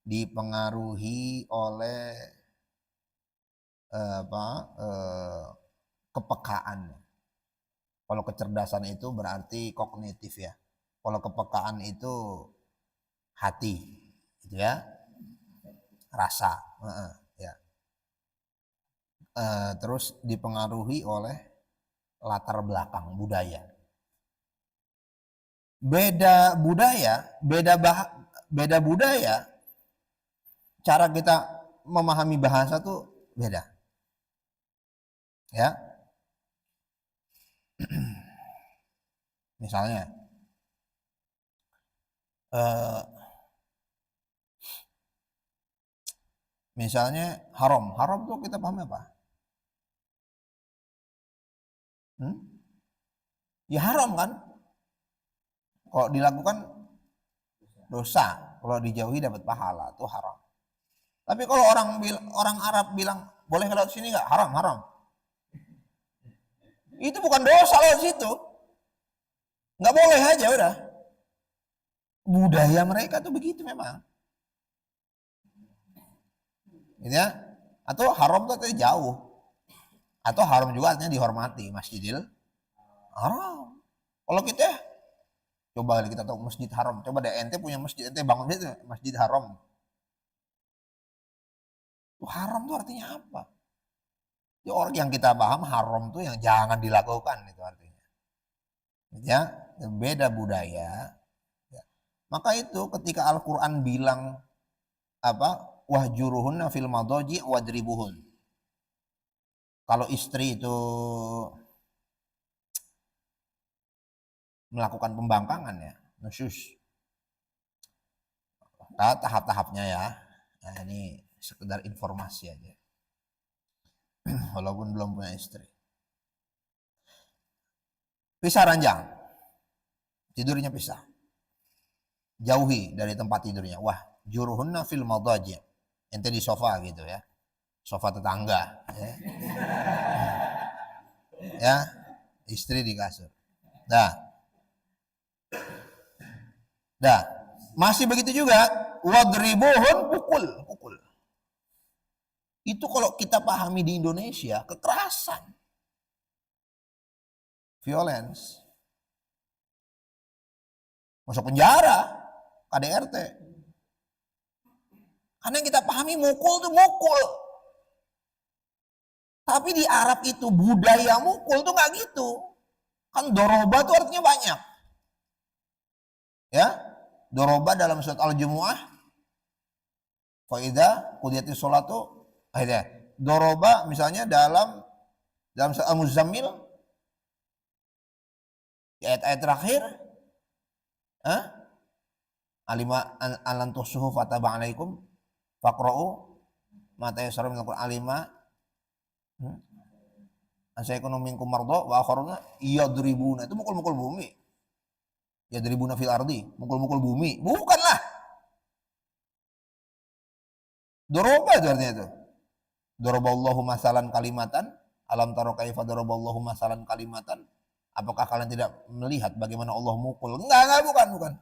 Dipengaruhi oleh kepekaan. Kalau kecerdasan itu berarti kognitif ya. Kalau kepekaan itu hati, gitu ya, rasa, ya. Terus dipengaruhi oleh latar belakang budaya. Beda budaya, cara kita memahami bahasa tuh beda. Ya. Misalnya haram tuh kita pahami apa? Ya haram kan? Kalau dilakukan dosa, kalau dijauhi dapat pahala, itu haram. Tapi kalau orang Arab bilang boleh lewat sini nggak? Haram. Itu bukan dosa lewat situ. Nggak boleh aja udah. Budaya mereka tuh begitu memang. Gitu ya. Atau haram tuh artinya jauh. Atau haram juga artinya dihormati, Masjidil Haram. Kalau kita coba kita tahu Masjid Haram, coba deh ente punya masjid, ente bangun itu Masjid Haram. Tuh haram tuh artinya apa? Ya, orang yang kita paham haram tuh yang jangan dilakukan itu artinya. Ya, beda budaya. Ya. Maka itu ketika Al-Qur'an bilang apa? Wahjuruhunna fil madaji wadribuhun. Kalau istri itu melakukan pembangkangan ya, nusyus. Nah, tahap-tahapnya ya. Nah, ini sekedar informasi aja. Walaupun belum punya istri. Pisah ranjang. Tidurnya pisah. Jauhi dari tempat tidurnya. Wah, juruhunna fil madaji. Ente di sofa gitu ya. Sofa tetangga ya. Ya, istri di kasur. Dah. Masih begitu juga, wadribuhun, pukul. Itu kalau kita pahami di Indonesia, kekerasan. Violence. Masuk penjara, KDRT. Karena yang kita pahami mukul tuh mukul. Tapi di Arab itu budaya mukul tuh nggak gitu. Kan doroba tuh artinya banyak. Ya, doroba dalam surat Al-Jumu'ah. Faidah qudiyatis sholatu. Doroba misalnya dalam surat Al-Muzammil. Di ayat-ayat terakhir. Alima alantusuhu fataba alaikum. Faqra'u mata yasara min al-Qur'an alima. Asyaikunu minkum mardo wa akharuna yadribuna. Itu mukul-mukul bumi. Yadribuna fil ardi, mukul-mukul bumi. Bukanlah. Doroba itu artinya itu. Doroballahu masalan kalimatan. Alam taro kaifa doroballahu masalan kalimatan. Apakah kalian tidak melihat bagaimana Allah mukul? Enggak, bukan.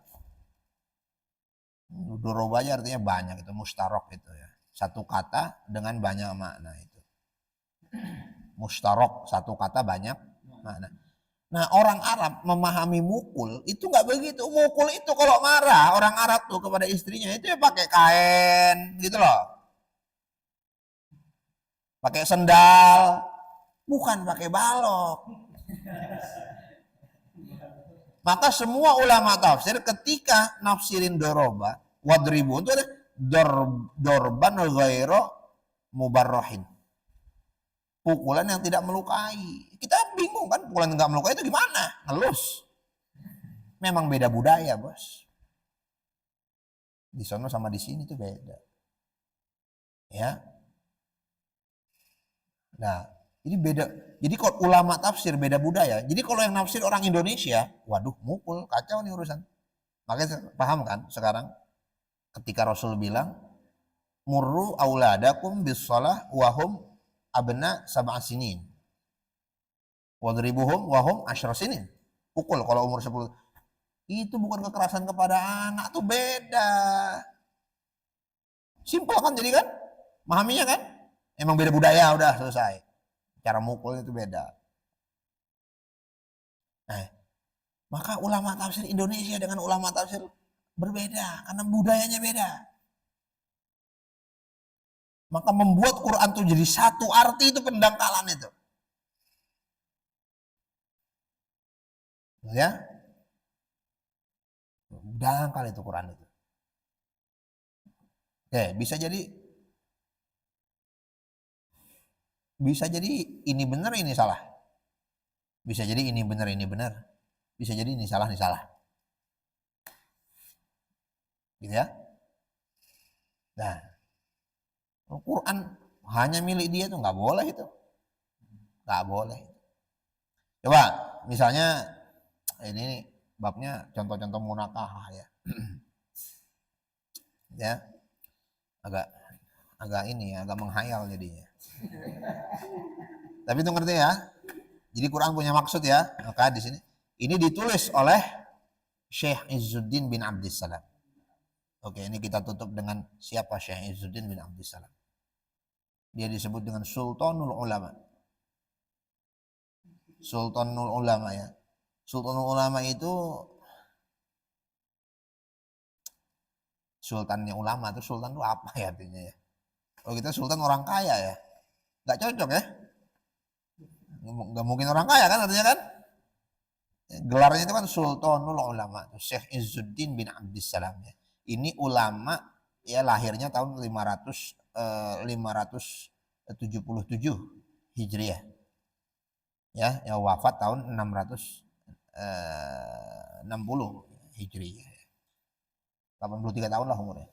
Doroba aja artinya banyak, itu mustarok itu ya. Satu kata dengan banyak makna itu. Mustarok, satu kata banyak makna. Nah orang Arab memahami mukul itu nggak begitu. Mukul itu kalau marah orang Arab tuh kepada istrinya itu ya pakai kain gitu loh. Pakai sendal, bukan pakai balok. Maka semua ulama tafsir ketika nafsirin doroba, wadribu itu ada dorban ghairu mubarrohin. Pukulan yang tidak melukai. Kita bingung kan, pukulan yang tidak melukai itu gimana? Ngelus. Memang beda budaya, bos. Di sono sama di sini tuh beda. Ya. Nah, jadi beda. Jadi kalau ulama tafsir beda budaya. Jadi kalau yang nafsir orang Indonesia, waduh, mukul, kacau nih urusan. Makanya paham kan sekarang ketika Rasul bilang murru auladakum bis shalah wa hum abna sab'a sinin. Wadribuhum wahum asyra sinin. Pukul kalau umur 10. Itu bukan kekerasan kepada anak, tuh beda. Simpel kan jadi kan? Memahaminya kan? Emang beda budaya, udah selesai. Cara mukul itu beda. Nah, maka ulama tafsir Indonesia dengan ulama tafsir berbeda karena budayanya beda. Maka membuat Quran itu jadi satu arti itu pendangkalan itu. Ya, dangkal itu Quran itu. Oke, bisa jadi ini benar ini salah. Bisa jadi ini benar ini benar. Bisa jadi ini salah ini salah. Gitu ya. Nah, Quran hanya milik dia tuh nggak boleh itu. Nggak boleh. Coba misalnya ini babnya contoh-contoh munakahah ya. Ya. Agak ini ya, agak menghayal jadinya. Tapi itu ngerti ya. Jadi Quran punya maksud ya. Maka di sini ini ditulis oleh Syekh Izzuddin bin Abdissalam. Oke, ini kita tutup dengan siapa Syekh Izzuddin bin Abdissalam. Dia disebut dengan Sultanul Ulama. Sultanul Ulama ya. Sultanul Ulama itu sultannya ulama, itu sultan itu apa ya artinya ya? Kalau kita sultan orang kaya ya. Nggak cocok ya. Nggak mungkin orang kaya kan artinya kan? Gelarnya itu kan Sultanul Ulama, Syekh Izzuddin bin Abdissalam ya. Ini ulama ya lahirnya tahun 577 Hijriah. Ya, yang wafat tahun 660 Hijriah. 83 tahun lah umurnya.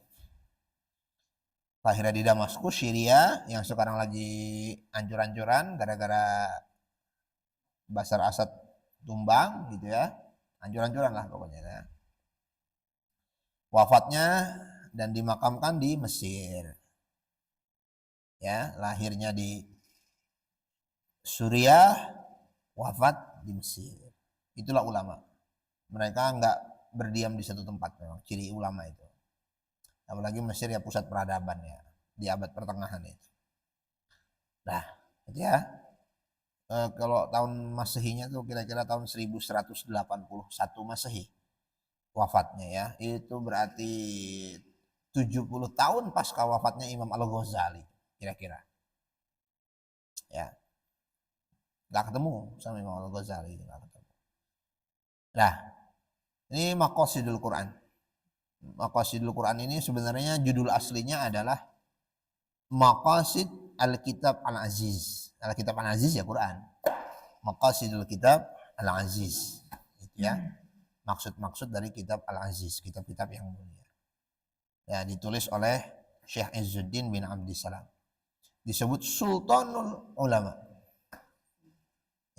Lahirnya di Damaskus, Syria, yang sekarang lagi ancur-ancuran gara-gara Bashar Assad tumbang gitu ya. Ancur-ancuran lah pokoknya ya. Wafatnya dan dimakamkan di Mesir. Ya, lahirnya di Suriah, wafat di Mesir. Itulah ulama. Mereka enggak berdiam di satu tempat memang, ciri ulama itu. Apalagi Mesir ya pusat peradaban ya, di abad pertengahan itu. Nah, itu ya. Kalau tahun Masehinya tuh kira-kira tahun 1181 Masehi wafatnya ya. Itu berarti 70 tahun pasca wafatnya Imam Al-Ghazali kira-kira. Ya. Gak ketemu sama Imam Al-Ghazali, gak ketemu. Nah, ini Maqasidul Quran. Maqasidul Quran ini sebenarnya judul aslinya adalah Maqasid Al-Kitab Al-Aziz. Al-Kitab Al-Aziz ya Quran. Maqasidul Kitab Al-Aziz. Gitu ya. Maksud-maksud dari Kitab Al-Aziz, kitab-kitab yang mulia. Ya, ditulis oleh Syekh Izzuddin bin Abdissalam. Disebut Sultanul Ulama.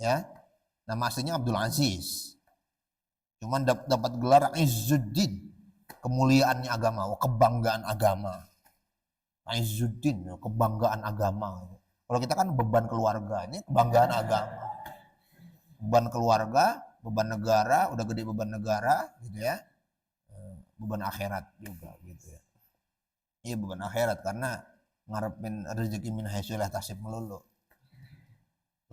Ya. Nama aslinya Abdul Aziz. Cuman dapat gelar Izzuddin, kemuliaannya agama, kebanggaan agama. Izzuddin, kebanggaan agama. Kalau kita kan beban keluarga, ini kebanggaan agama. Beban keluarga, beban negara, udah gede beban negara, gitu ya. Beban akhirat juga, gitu ya. Iya beban akhirat karena ngarepin rezeki min haitsu la tahsib melulu.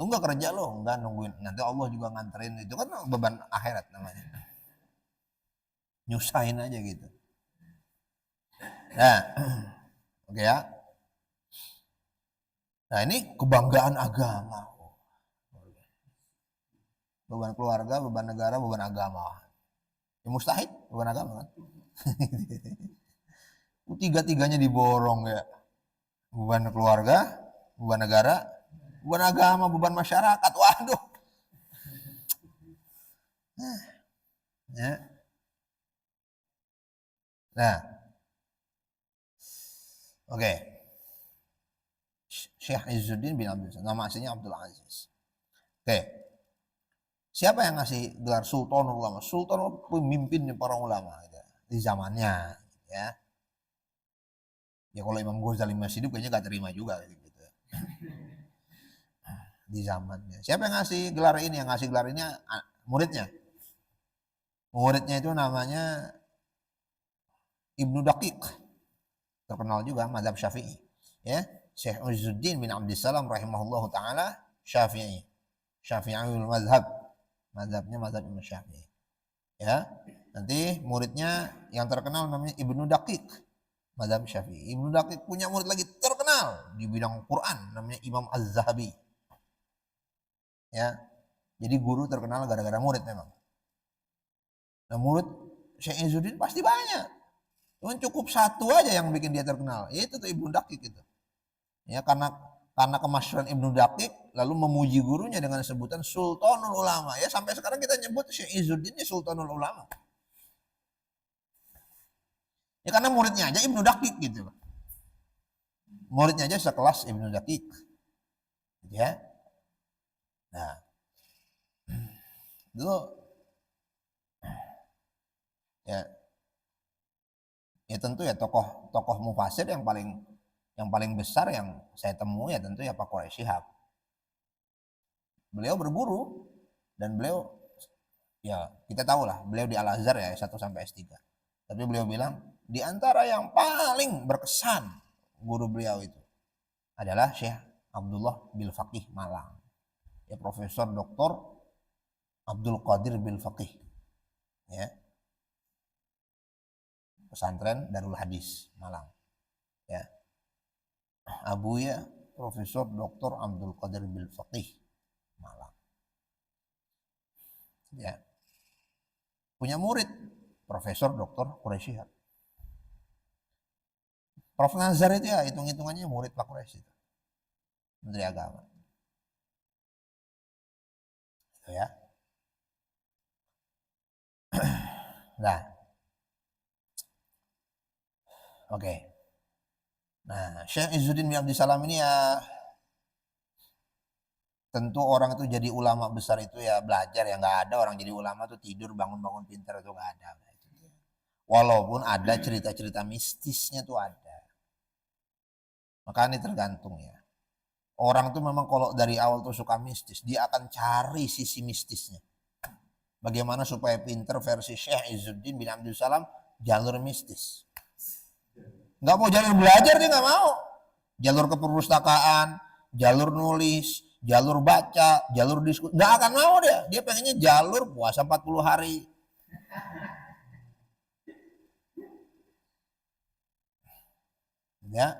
Lu enggak kerja lo, enggak nungguin nanti Allah juga nganterin, itu kan beban akhirat namanya. Nyusahin aja gitu. Nah, oke ya. Nah ini kebanggaan agama. Beban keluarga, beban negara, beban agama. Ya mustahil, beban agama kan. Tiga-tiganya diborong ya. Beban keluarga, beban negara, beban agama, beban masyarakat. Waduh. Ya. Nah, oke. Syekh Izzuddin bin Abdul Aziz. Nama aslinya Abdul Aziz. Oke. Siapa yang ngasih gelar Sultanul Ulama? Sultan pemimpinnya para ulama gitu, di zamannya, ya. Ya kalau Imam Ghazali masih hidup kayaknya gak terima juga gitu. Di zamannya. Siapa yang ngasih gelar ini? Yang ngasih gelar ini muridnya. Muridnya itu namanya Ibnu Daqiq. Terkenal juga mazhab Syafi'i. Ya, Syekh Izzuddin bin Abdissalam rahimahullahu taala Syafi'i. Syafi'iyul mazhab. Mazhabnya mazhab Imam Syafi'i. Ya. Nanti muridnya yang terkenal namanya Ibnu Daqiq. Mazhab Syafi'i. Ibnu Daqiq punya murid lagi terkenal di bidang Quran namanya Imam Az-Zahabi. Ya. Jadi guru terkenal gara-gara murid memang. Nah, murid Syekh Izzuddin pasti banyak. Cuman cukup satu aja yang bikin dia terkenal, yaitu tuh Ibnu Daqiq itu. Ya, karena kemasyhuran Ibnu Daqiq lalu memuji gurunya dengan sebutan Sultanul Ulama. Ya, sampai sekarang kita nyebut Syekh Izzuddin ini Sultanul Ulama. Ya karena muridnya aja Ibnu Daqiq gitu. Muridnya aja sekelas Ibnu Daqiq. Ya. Nah. Dulu ya tentu ya tokoh mufasir yang paling besar yang saya temui ya tentu ya Pak Quraisy Shihab. Beliau berguru dan beliau ya kita tahu lah beliau di Al-Azhar ya S1 sampai S3. Tapi beliau bilang di antara yang paling berkesan guru beliau itu adalah Syekh Abdullah bil Faqih Malang. Ya Profesor Dr. Abdul Qadir bil Faqih. Ya. Pesantren Darul Hadis Malang. Ya. Abuya Profesor Dr. Abdul Qadir bil Faqih Malang. Ya. Punya murid Profesor Dr. Quraisy Shihab. Prof Nazar itu ya hitung-hitungannya murid Pak Quraisy itu. Menteri Agama. Itu ya. Nah. Oke. Nah, Syekh Izzuddin bin Abdissalam ini ya tentu orang itu jadi ulama besar itu ya belajar ya, nggak ada orang jadi ulama tuh tidur bangun-bangun pintar itu nggak ada. Walaupun ada cerita-cerita mistisnya tuh ada. Makanya tergantung ya. Orang tuh memang kalau dari awal tuh suka mistis, dia akan cari sisi mistisnya. Bagaimana supaya pinter versi Syekh Izzuddin bin Abdissalam jalur mistis. Nggak mau jalur belajar dia nggak mau. Jalur keperpustakaan, jalur nulis, jalur baca, jalur diskusi, nggak akan mau dia. Dia pengennya jalur puasa 40 hari. Ya.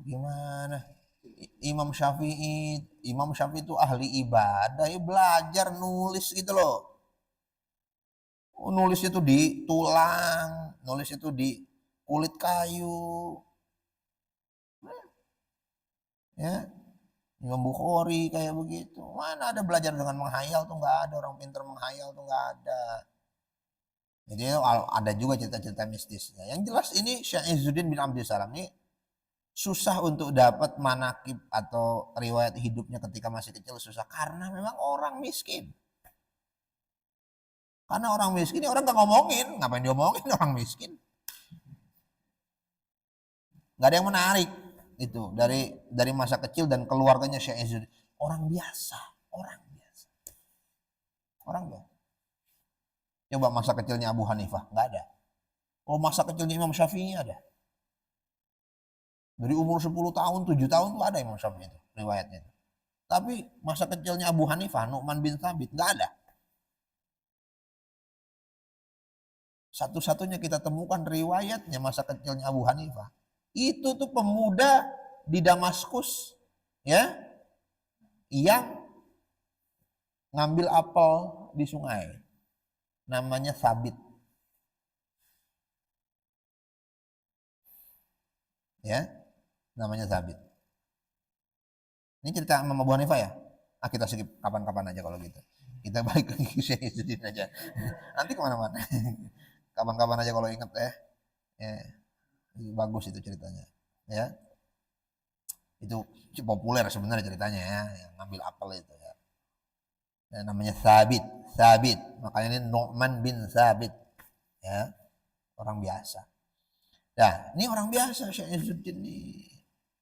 Gimana? Imam Syafi'i itu ahli ibadah, ya belajar nulis gitu loh. Nulis itu di tulang, nulis itu di kulit kayu. Ya. Imam Bukhari kayak begitu. Mana ada belajar dengan menghayal tuh nggak ada, orang pintar menghayal tuh nggak ada. Jadi ada juga cerita-cerita mistisnya. Yang jelas ini Syekh Izzuddin bin Abdissalam ini susah untuk dapat manakib atau riwayat hidupnya ketika masih kecil susah karena memang orang miskin. Karena orang miskin, orang gak ngomongin, ngapain diomongin orang miskin? Gak ada yang menarik itu dari masa kecil dan keluarganya Syekh Izzuddin. Orang biasa. Coba masa kecilnya Abu Hanifah, nggak ada. Oh masa kecilnya Imam Syafi'i ada. Dari umur 10 tahun, 7 tahun tuh ada Imam Syafi'i itu riwayatnya. Tapi masa kecilnya Abu Hanifah, Nu'man bin Thabit, nggak ada. Satu-satunya kita temukan riwayatnya masa kecilnya Abu Hanifah. Itu tuh pemuda di Damaskus, ya, yang ngambil apel di sungai. Namanya Sabit. Ya, namanya Sabit. Ini cerita Imam Abu Hanifah ya? Ah, kita skip kapan-kapan aja kalau gitu. Kita balik lagi ke Syekh Izzuddin aja. Nanti kemana-mana. Kapan-kapan aja kalau inget ya. Bagus itu ceritanya. Ya, itu populer sebenarnya ceritanya ya, yang ngambil apel itu ya. Namanya Sabit, Sabit. Makanya ini Nu'man bin Sabit. Ya, orang biasa. Nah, ini orang biasa Syekh Izzuddin nih.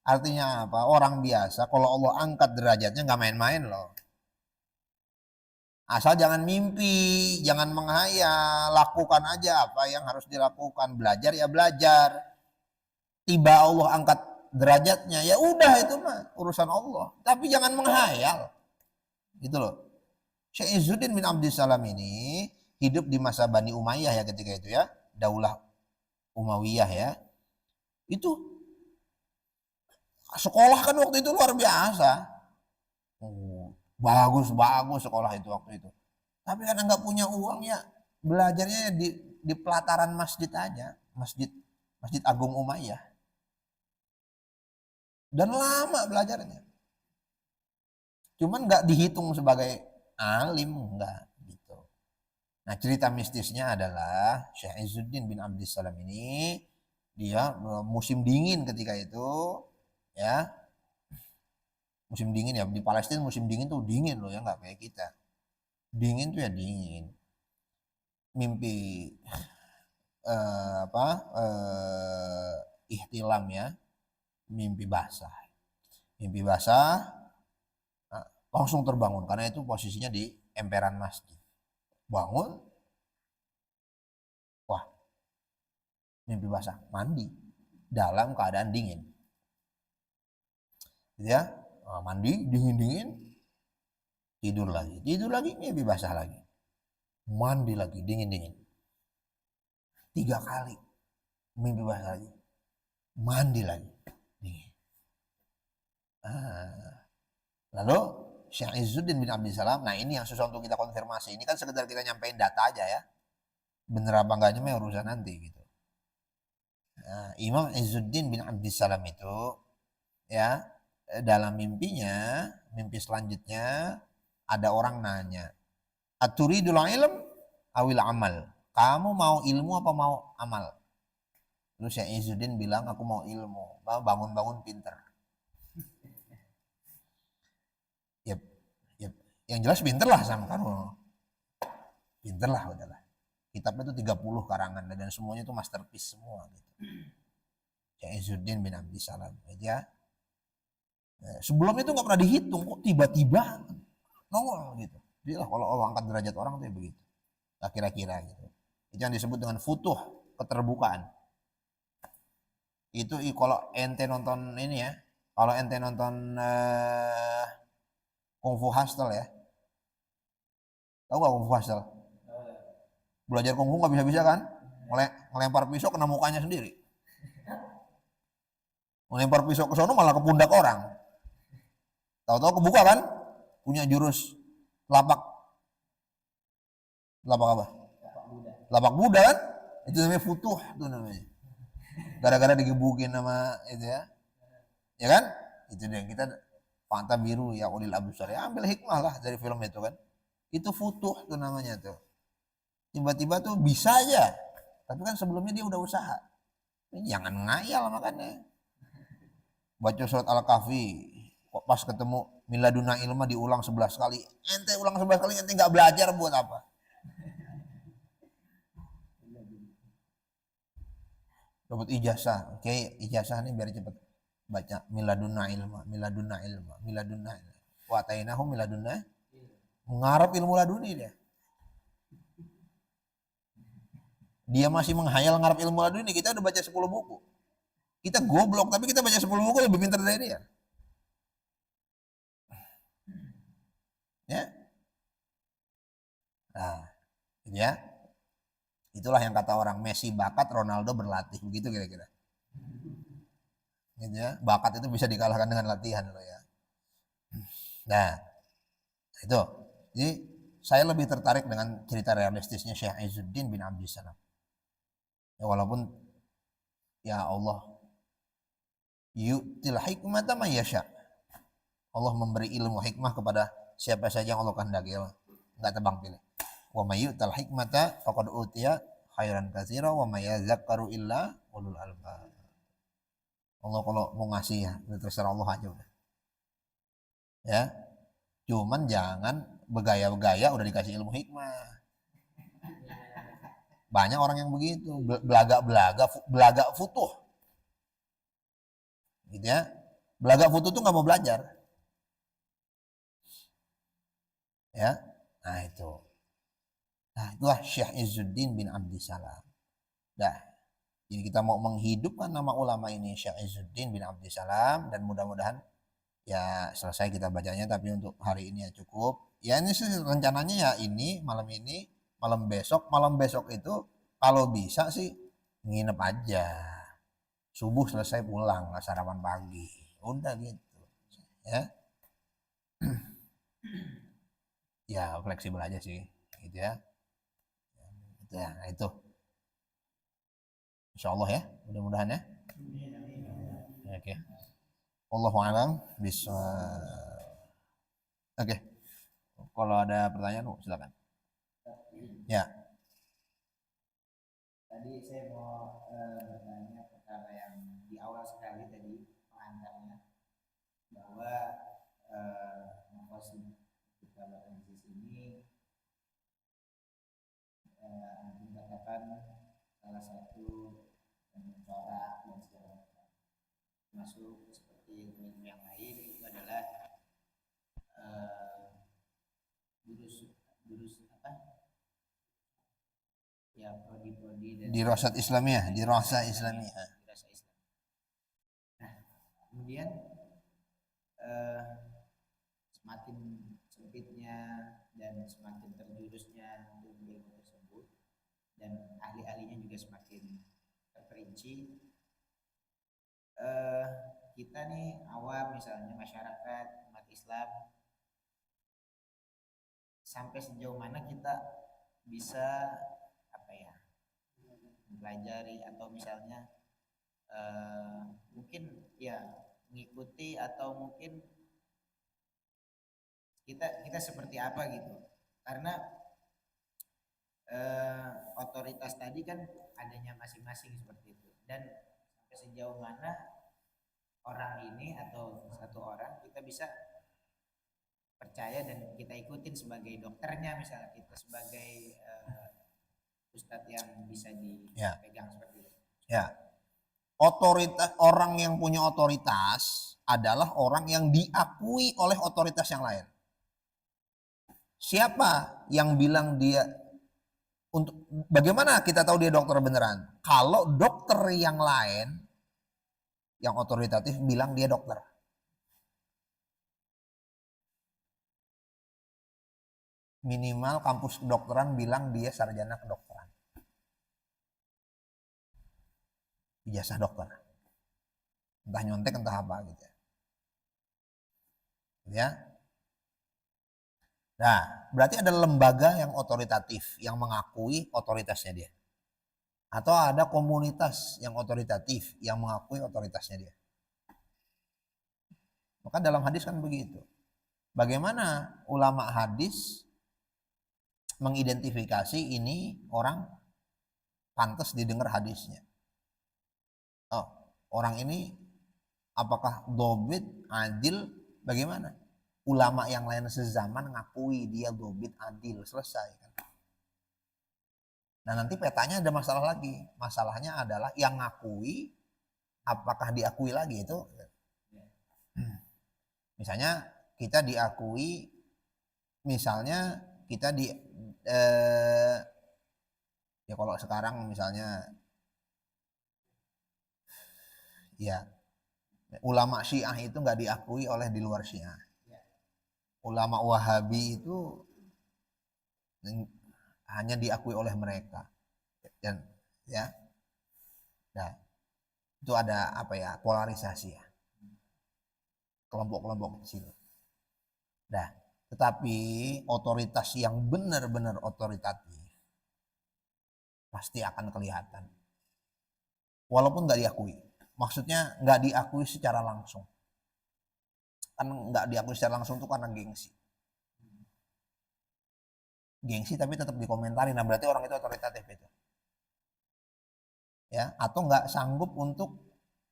Artinya apa? Orang biasa kalau Allah angkat derajatnya nggak main-main loh. Asal jangan mimpi, jangan menghayal, lakukan aja apa yang harus dilakukan. Belajar ya belajar. Tiba Allah angkat derajatnya, ya udah itu mah urusan Allah. Tapi jangan menghayal. Gitu loh. Syekh Izzuddin bin Abdissalam ini hidup di masa Bani Umayyah ya ketika itu ya. Daulah Umayyah ya. Itu sekolah kan waktu itu luar biasa. Bagus sekolah itu waktu itu. Tapi karena nggak punya uang ya belajarnya di pelataran masjid aja. Masjid Agung Umayyah. Dan lama belajarnya. Cuman nggak dihitung sebagai alim, enggak gitu. Nah cerita mistisnya adalah Syekh Izzuddin bin Abdissalam ini dia musim dingin ketika itu ya, musim dingin ya, di Palestina musim dingin tuh dingin loh ya, nggak kayak kita. Dingin tuh ya dingin. Mimpi ihtilam ya, mimpi basah. Mimpi basah langsung terbangun karena itu posisinya di emperan masjid. Bangun, wah, mimpi basah, mandi dalam keadaan dingin. Ya, mandi dingin-dingin, tidur lagi, mimpi basah lagi, mandi lagi dingin-dingin, 3 kali mimpi basah lagi, mandi lagi dingin. Lalu Syekh Izzuddin bin Abdissalam, nah ini yang susah untuk kita konfirmasi, ini kan sekedar kita nyampein data aja ya, bener apa enggaknya mah urusan nanti gitu. Nah, Imam Izzuddin bin Abdissalam itu ya dalam mimpinya, mimpi selanjutnya ada orang nanya, aturidul ilm awil amal, kamu mau ilmu apa mau amal? Terus Syekh Izzuddin bilang aku mau ilmu, bangun-bangun pinter. Yep. Yang jelas pinter lah sama kamu, pinter lah udahlah. Kitabnya itu 30 karangan dan semuanya itu masterpiece semua gitu. Syekh Izzuddin bin Abdissalam ya. Sebelum itu nggak pernah dihitung, kok tiba-tiba nongol gitu. Jadi lah kalau Allah angkat derajat orang tuh ya begitu. Kira-kira gitu. Itu yang disebut dengan futuh, keterbukaan. Itu kalau ente nonton ini ya, kalau ente nonton Kung Fu Hustle ya. Tahu gak Kung Fu Hustle? Belajar Kung Fu gak bisa-bisa kan? Ngelempar pisau kena mukanya sendiri. Ngelempar pisau ke sono malah ke pundak orang. Tahu-tahu kebuka kan? Punya jurus lapak apa? Lapak Buddha kan? Itu namanya futuh tuh namanya. Gara-gara digebukin sama itu ya. Ya kan? Itu dia kita Fanta biru ya ulil absar ya, ambil hikmah lah dari film itu kan. Itu futuh tuh namanya tuh. Tiba-tiba tuh bisa aja. Tapi kan sebelumnya dia udah usaha. Jangan ngayal makanya. Baca surat Al-Kahfi, pas ketemu miladuna ilma diulang 11 kali. Ente ulang 11 kali ente nggak belajar buat apa? Dapat ijazah. Oke, ijazah nih biar cepet baca miladuna ilma. Wa atainahu miladuna. Mengharap ilmu laduni dia. Dia masih menghayal ngarap ilmu laduni, kita udah baca 10 buku. Kita goblok tapi kita baca 10 buku lebih pintar dari dia. Ya. Nah, gitu ya. Itulah yang kata orang Messi bakat, Ronaldo berlatih, begitu kira-kira. Gitu ya. Bakat itu bisa dikalahkan dengan latihan loh ya. Nah, itu. Jadi saya lebih tertarik dengan cerita realistisnya Syekh Izzuddin bin Abdissalam. Ya walaupun ya Allah yu'til hikmata may yasha. Allah memberi ilmu hikmah kepada siapa saja yang Allah kehendaki, enggak tebang pilih. Wa may yu'tal hikmata faqad utiya khairan katsira wa may yadhakkaru illa ulul albab. Allah kalau mau ngasih ya, terserah Allah aja udah. Ya. Cuman jangan bergaya-gaya udah dikasih ilmu hikmah. Banyak orang yang begitu, belaga futuh. Gitu ya. Belaga futuh tuh nggak mau belajar. Ya. Nah itu. Nah itulah Syekh Izzuddin bin Abdissalam. Dah. Jadi kita mau menghidupkan nama ulama ini Syekh Izzuddin bin Abdissalam dan mudah-mudahan ya selesai kita bacanya, tapi untuk hari ini ya cukup. Ya ini sih rencananya ya ini, malam besok itu kalau bisa sih nginep aja. Subuh selesai pulang, nggak sarapan pagi. Udah gitu. Ya. Ya fleksibel aja sih, gitu ya. Itu ya, itu. Insya Allah ya, mudah-mudahan ya. Oke. Wallahu a'lam bishawab. Oke. Kalau ada pertanyaan, silakan. Ya. Tadi saya mau bertanya perkara yang di awal sekali tadi pengantarnya, bahwa maksud kita di sini dikatakan salah satu corak dan segala macam, masuk seperti ilmu yang lain itu adalah jurus apa ya, prodi-prodi dan Dirasat Islamiyah, dirasa Islamiyah. Nah, kemudian semakin sempitnya dan semakin terjurusnya ilmu tersebut dan ahli-ahlinya juga semakin terperinci, kita nih awam misalnya masyarakat umat Islam, sampai sejauh mana kita bisa apa ya, mempelajari atau misalnya mungkin ya mengikuti atau mungkin kita seperti apa gitu, karena otoritas tadi kan adanya masing-masing seperti itu, dan sampai sejauh mana orang ini atau satu orang kita bisa percaya dan kita ikutin sebagai dokternya, misalnya kita sebagai ustadz yang bisa dipegang seperti itu. Ya. Otoritas, orang yang punya otoritas adalah orang yang diakui oleh otoritas yang lain. Siapa yang bilang dia untuk bagaimana kita tahu dia dokter beneran? Kalau dokter yang lain yang otoritatif bilang dia dokter. Minimal kampus kedokteran bilang dia sarjana kedokteran. Ijazah dokter. Entah nyontek entah apa gitu ya. Ya. Nah, berarti ada lembaga yang otoritatif yang mengakui otoritasnya dia. Atau ada komunitas yang otoritatif yang mengakui otoritasnya dia. Maka dalam hadis kan begitu. Bagaimana ulama hadis mengidentifikasi ini orang pantas didengar hadisnya? Oh, orang ini apakah dobit, adil, bagaimana? Ulama yang lain sezaman ngakui dia dobit, adil, selesai kan. Nah nanti petanya ada masalah lagi. Masalahnya adalah yang ngakui, apakah diakui lagi itu? Misalnya kita diakui, misalnya kita ya kalau sekarang misalnya Ya, ulama Syiah itu nggak diakui oleh di luar Syiah. Ulama Wahabi itu hanya diakui oleh mereka. Dan ya, nah itu ada apa ya, polarisasi ya, kelompok-kelompok kecil. Nah, tetapi otoritas yang benar-benar otoritatif pasti akan kelihatan, walaupun nggak diakui. Maksudnya nggak diakui secara langsung. Kan nggak diakui secara langsung itu karena gengsi. Gengsi tapi tetap dikomentari. Nah berarti orang itu otoritatif itu. Ya, atau nggak sanggup untuk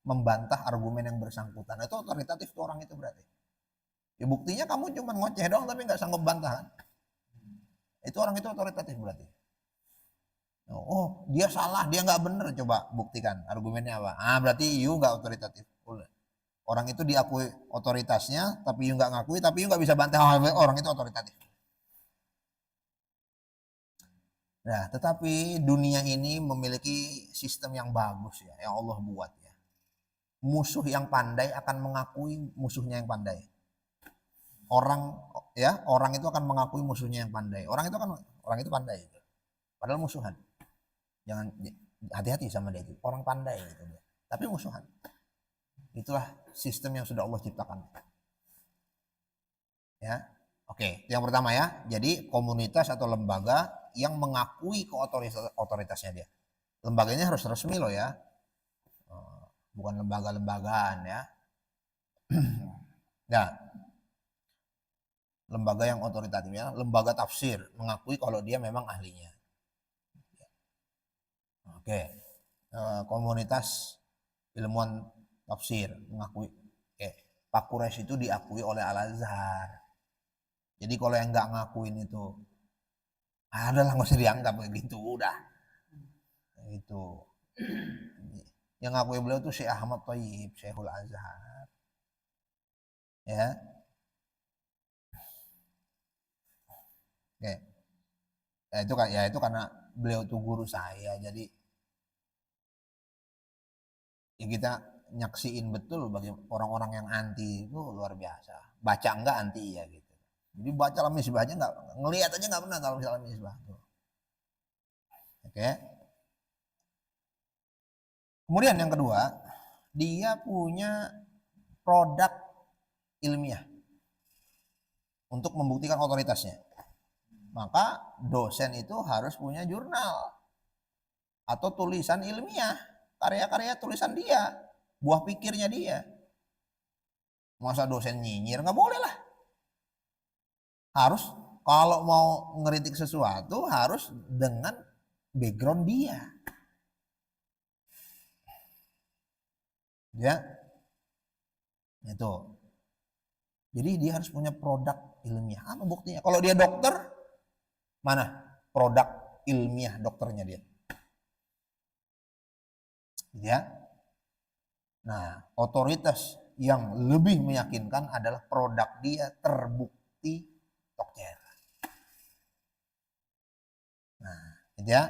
membantah argumen yang bersangkutan. Itu otoritatif tuh orang itu berarti. Ya buktinya kamu cuma ngoceh doang tapi nggak sanggup bantah kan. Itu orang itu otoritatif berarti. Oh dia salah, dia nggak bener, coba buktikan argumennya apa. Ah berarti you nggak otoritatif. Orang itu diakui otoritasnya tapi you nggak ngakui, tapi you nggak bisa bantah orang itu otoritatif. Nah tetapi dunia ini memiliki sistem yang bagus ya, yang Allah buat ya. Musuh yang pandai akan mengakui musuhnya yang pandai. Orang itu akan mengakui musuhnya yang pandai. Orang itu pandai itu. Padahal musuhan. Jangan hati-hati sama dia itu. Orang pandai gitu dia. Tapi musuhan. Itulah sistem yang sudah Allah ciptakan. Ya. Oke, yang pertama ya. Jadi komunitas atau lembaga yang mengakui otoritasnya dia. Lembaganya harus resmi loh ya. Bukan lembaga-lembagaan ya. Nah, lembaga yang otoritatif ya, lembaga tafsir mengakui kalau dia memang ahlinya. Oke, komunitas ilmuwan tafsir mengakui. Oke, Pak Quraisy itu diakui oleh Al-Azhar. Jadi kalau yang nggak ngakuin itu, adalah nggak usah dianggap begitu, udah. Itu. Yang ngakui beliau itu Syekh Ahmad Thayyib, Syekhul Azhar. Ya. Oke. Itu karena beliau itu guru saya, jadi ya kita nyaksiin betul bagi orang-orang yang anti itu luar biasa. Baca enggak anti ya gitu. Jadi baca Al-Misbah aja enggak, ngelihat aja enggak pernah kalau misalnya Al-Misbah tuh. Oke. Kemudian yang kedua, dia punya produk ilmiah untuk membuktikan otoritasnya. Maka dosen itu harus punya jurnal atau tulisan ilmiah, karya-karya tulisan dia, buah pikirnya dia. Masa dosen nyinyir, nggak boleh lah. Harus kalau mau ngeritik sesuatu harus dengan background dia. Ya, itu. Jadi dia harus punya produk ilmiah. Apa buktinya? Kalau dia dokter, mana produk ilmiah dokternya dia? Ya. Nah, otoritas yang lebih meyakinkan adalah produk dia terbukti dokter. Nah, gitu ya.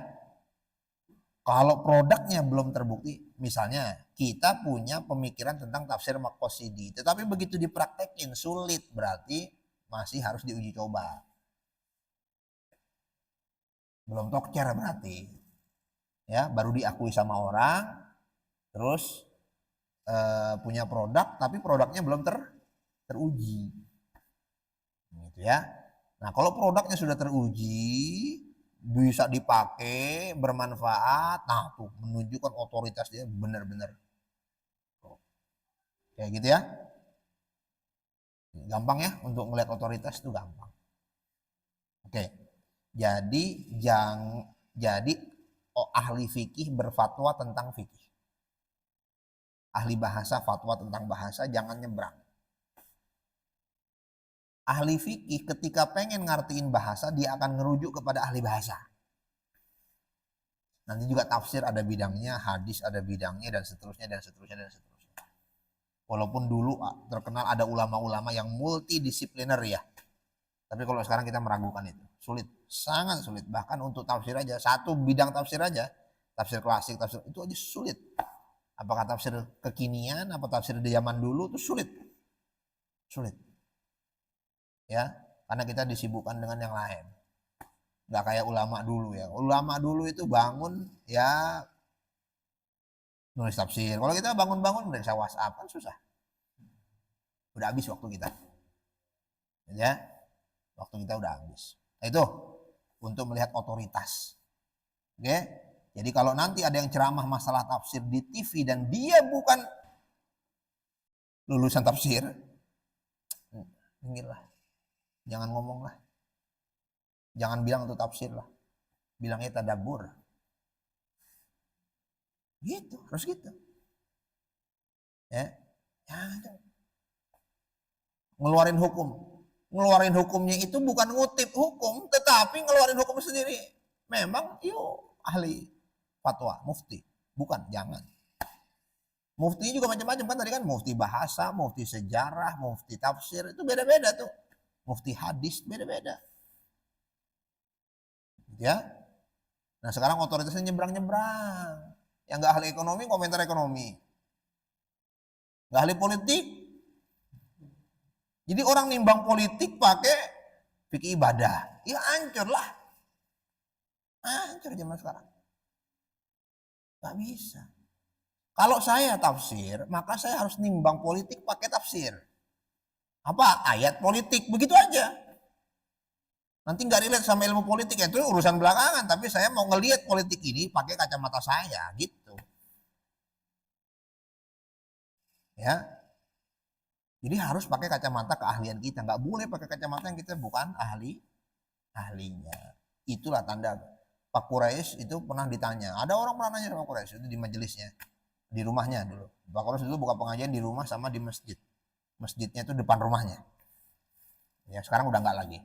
Kalau produknya belum terbukti, misalnya kita punya pemikiran tentang tafsir Maqasidi, tetapi begitu dipraktekin sulit, berarti masih harus diuji coba. Belum tokcer berarti. Ya, baru diakui sama orang, terus punya produk, tapi produknya belum teruji. Gitu ya. Nah, kalau produknya sudah teruji, bisa dipakai, bermanfaat, nah tuh menunjukkan otoritas dia benar-benar. Kayak gitu ya. Gampang ya untuk melihat otoritas itu gampang. Oke. Jadi ahli fikih berfatwa tentang fikih. Ahli bahasa fatwa tentang bahasa, jangan nyebrang. Ahli fikih ketika pengen ngertiin bahasa, dia akan ngerujuk kepada ahli bahasa. Nanti juga tafsir ada bidangnya, hadis ada bidangnya, dan seterusnya, dan seterusnya, dan seterusnya. Walaupun dulu terkenal ada ulama-ulama yang multidisipliner ya. Tapi kalau sekarang kita meragukan itu. Sulit, sangat sulit. Bahkan untuk tafsir aja, satu bidang tafsir aja, tafsir klasik, tafsir itu aja sulit. Apakah tafsir kekinian, apa tafsir di zaman dulu itu sulit. Sulit. Ya, karena kita disibukkan dengan yang lain. Nggak kayak ulama dulu ya. Ulama dulu itu bangun ya nulis tafsir. Kalau kita bangun-bangun meriksa WhatsApp kan susah. Udah habis waktu kita. Ya, waktu kita udah habis. Nah, itu untuk melihat otoritas. Oke? Jadi kalau nanti ada yang ceramah masalah tafsir di TV dan dia bukan lulusan tafsir, minggirlah. Jangan ngomong lah. Jangan bilang itu tafsir lah. Bilangnya tadabbur. Gitu, harus gitu. Ya. Ngeluarin hukum. Ngeluarin hukumnya itu bukan ngutip hukum, tetapi ngeluarin hukum sendiri. Memang yuk ahli fatwa, mufti. Bukan, jangan. Mufti juga macam-macam kan tadi kan, mufti bahasa, mufti sejarah, mufti tafsir, itu beda-beda tuh. Mufti hadis beda-beda. Ya. Nah, sekarang otoritasnya nyebrang-nyebrang. Yang nggak ahli ekonomi komentar ekonomi. Nggak ahli politik. Jadi orang nimbang politik pakai fikih ibadah. Ya hancur lah. Hancur zaman sekarang. Gak bisa. Kalau saya tafsir, maka saya harus nimbang politik pakai tafsir. Apa? Ayat politik. Begitu aja. Nanti nggak relate sama ilmu politik, itu urusan belakangan. Tapi saya mau ngelihat politik ini pakai kacamata saya, gitu. Ya. Jadi harus pakai kacamata keahlian kita. Nggak boleh pakai kacamata yang kita bukan ahlinya. Itulah tanda. Pak Quraisy itu pernah ditanya. Ada orang pernah nanya sama Quraisy itu di majelisnya, di rumahnya dulu. Pak Quraisy dulu buka pengajian di rumah sama di masjid. Masjidnya itu depan rumahnya. Ya sekarang udah nggak lagi.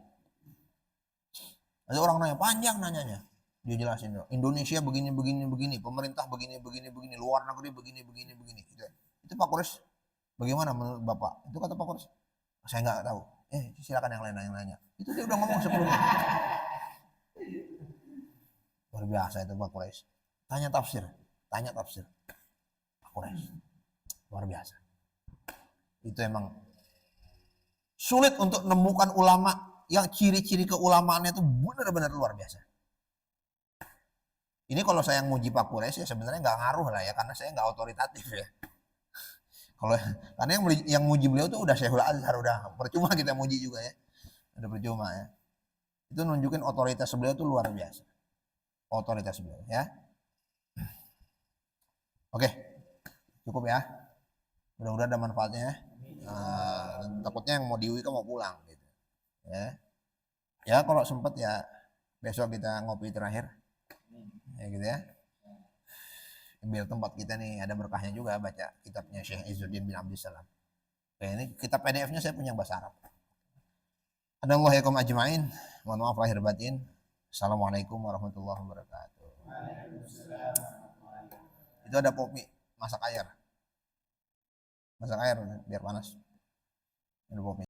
Ada orang nanya panjang nanyanya. Dia jelasin, Indonesia begini begini begini, pemerintah begini begini begini, luar negeri begini begini begini. Itu Pak Quraisy bagaimana menurut Bapak? Itu kata Pak Quraisy. Saya nggak tahu. Silakan yang lain nanya. Itu dia udah ngomong sebelumnya. Luar biasa itu Pak Quraisy. Tanya tafsir. Pak Quraisy. Luar biasa. Itu emang sulit untuk menemukan ulama yang ciri-ciri keulamaannya itu benar-benar luar biasa. Ini kalau saya nguji Pak Quraisy ya sebenarnya nggak ngaruh lah ya, karena saya nggak otoritatif ya. Karena yang muji beliau tuh udah Syekhul Azhar, udah percuma kita muji juga ya. Udah percuma ya. Itu nunjukin otoritas beliau tuh luar biasa. Otoritas beliau ya. Oke, cukup ya. Mudah-mudahan ada manfaatnya. Takutnya yang mau di UI kan mau pulang gitu. Ya kalau sempat ya besok kita ngopi terakhir. Ya gitu ya. Biar tempat kita nih ada berkahnya juga baca kitabnya Syekh Izzuddin bin Abdussalam. Oke, ini kitab PDF-nya saya punya bahasa Arab. Adallahi yakum ajmain. Mohon maaf lahir batin. Assalamualaikum warahmatullahi wabarakatuh. Itu ada kopi, masak air biar panas. Ada kopi.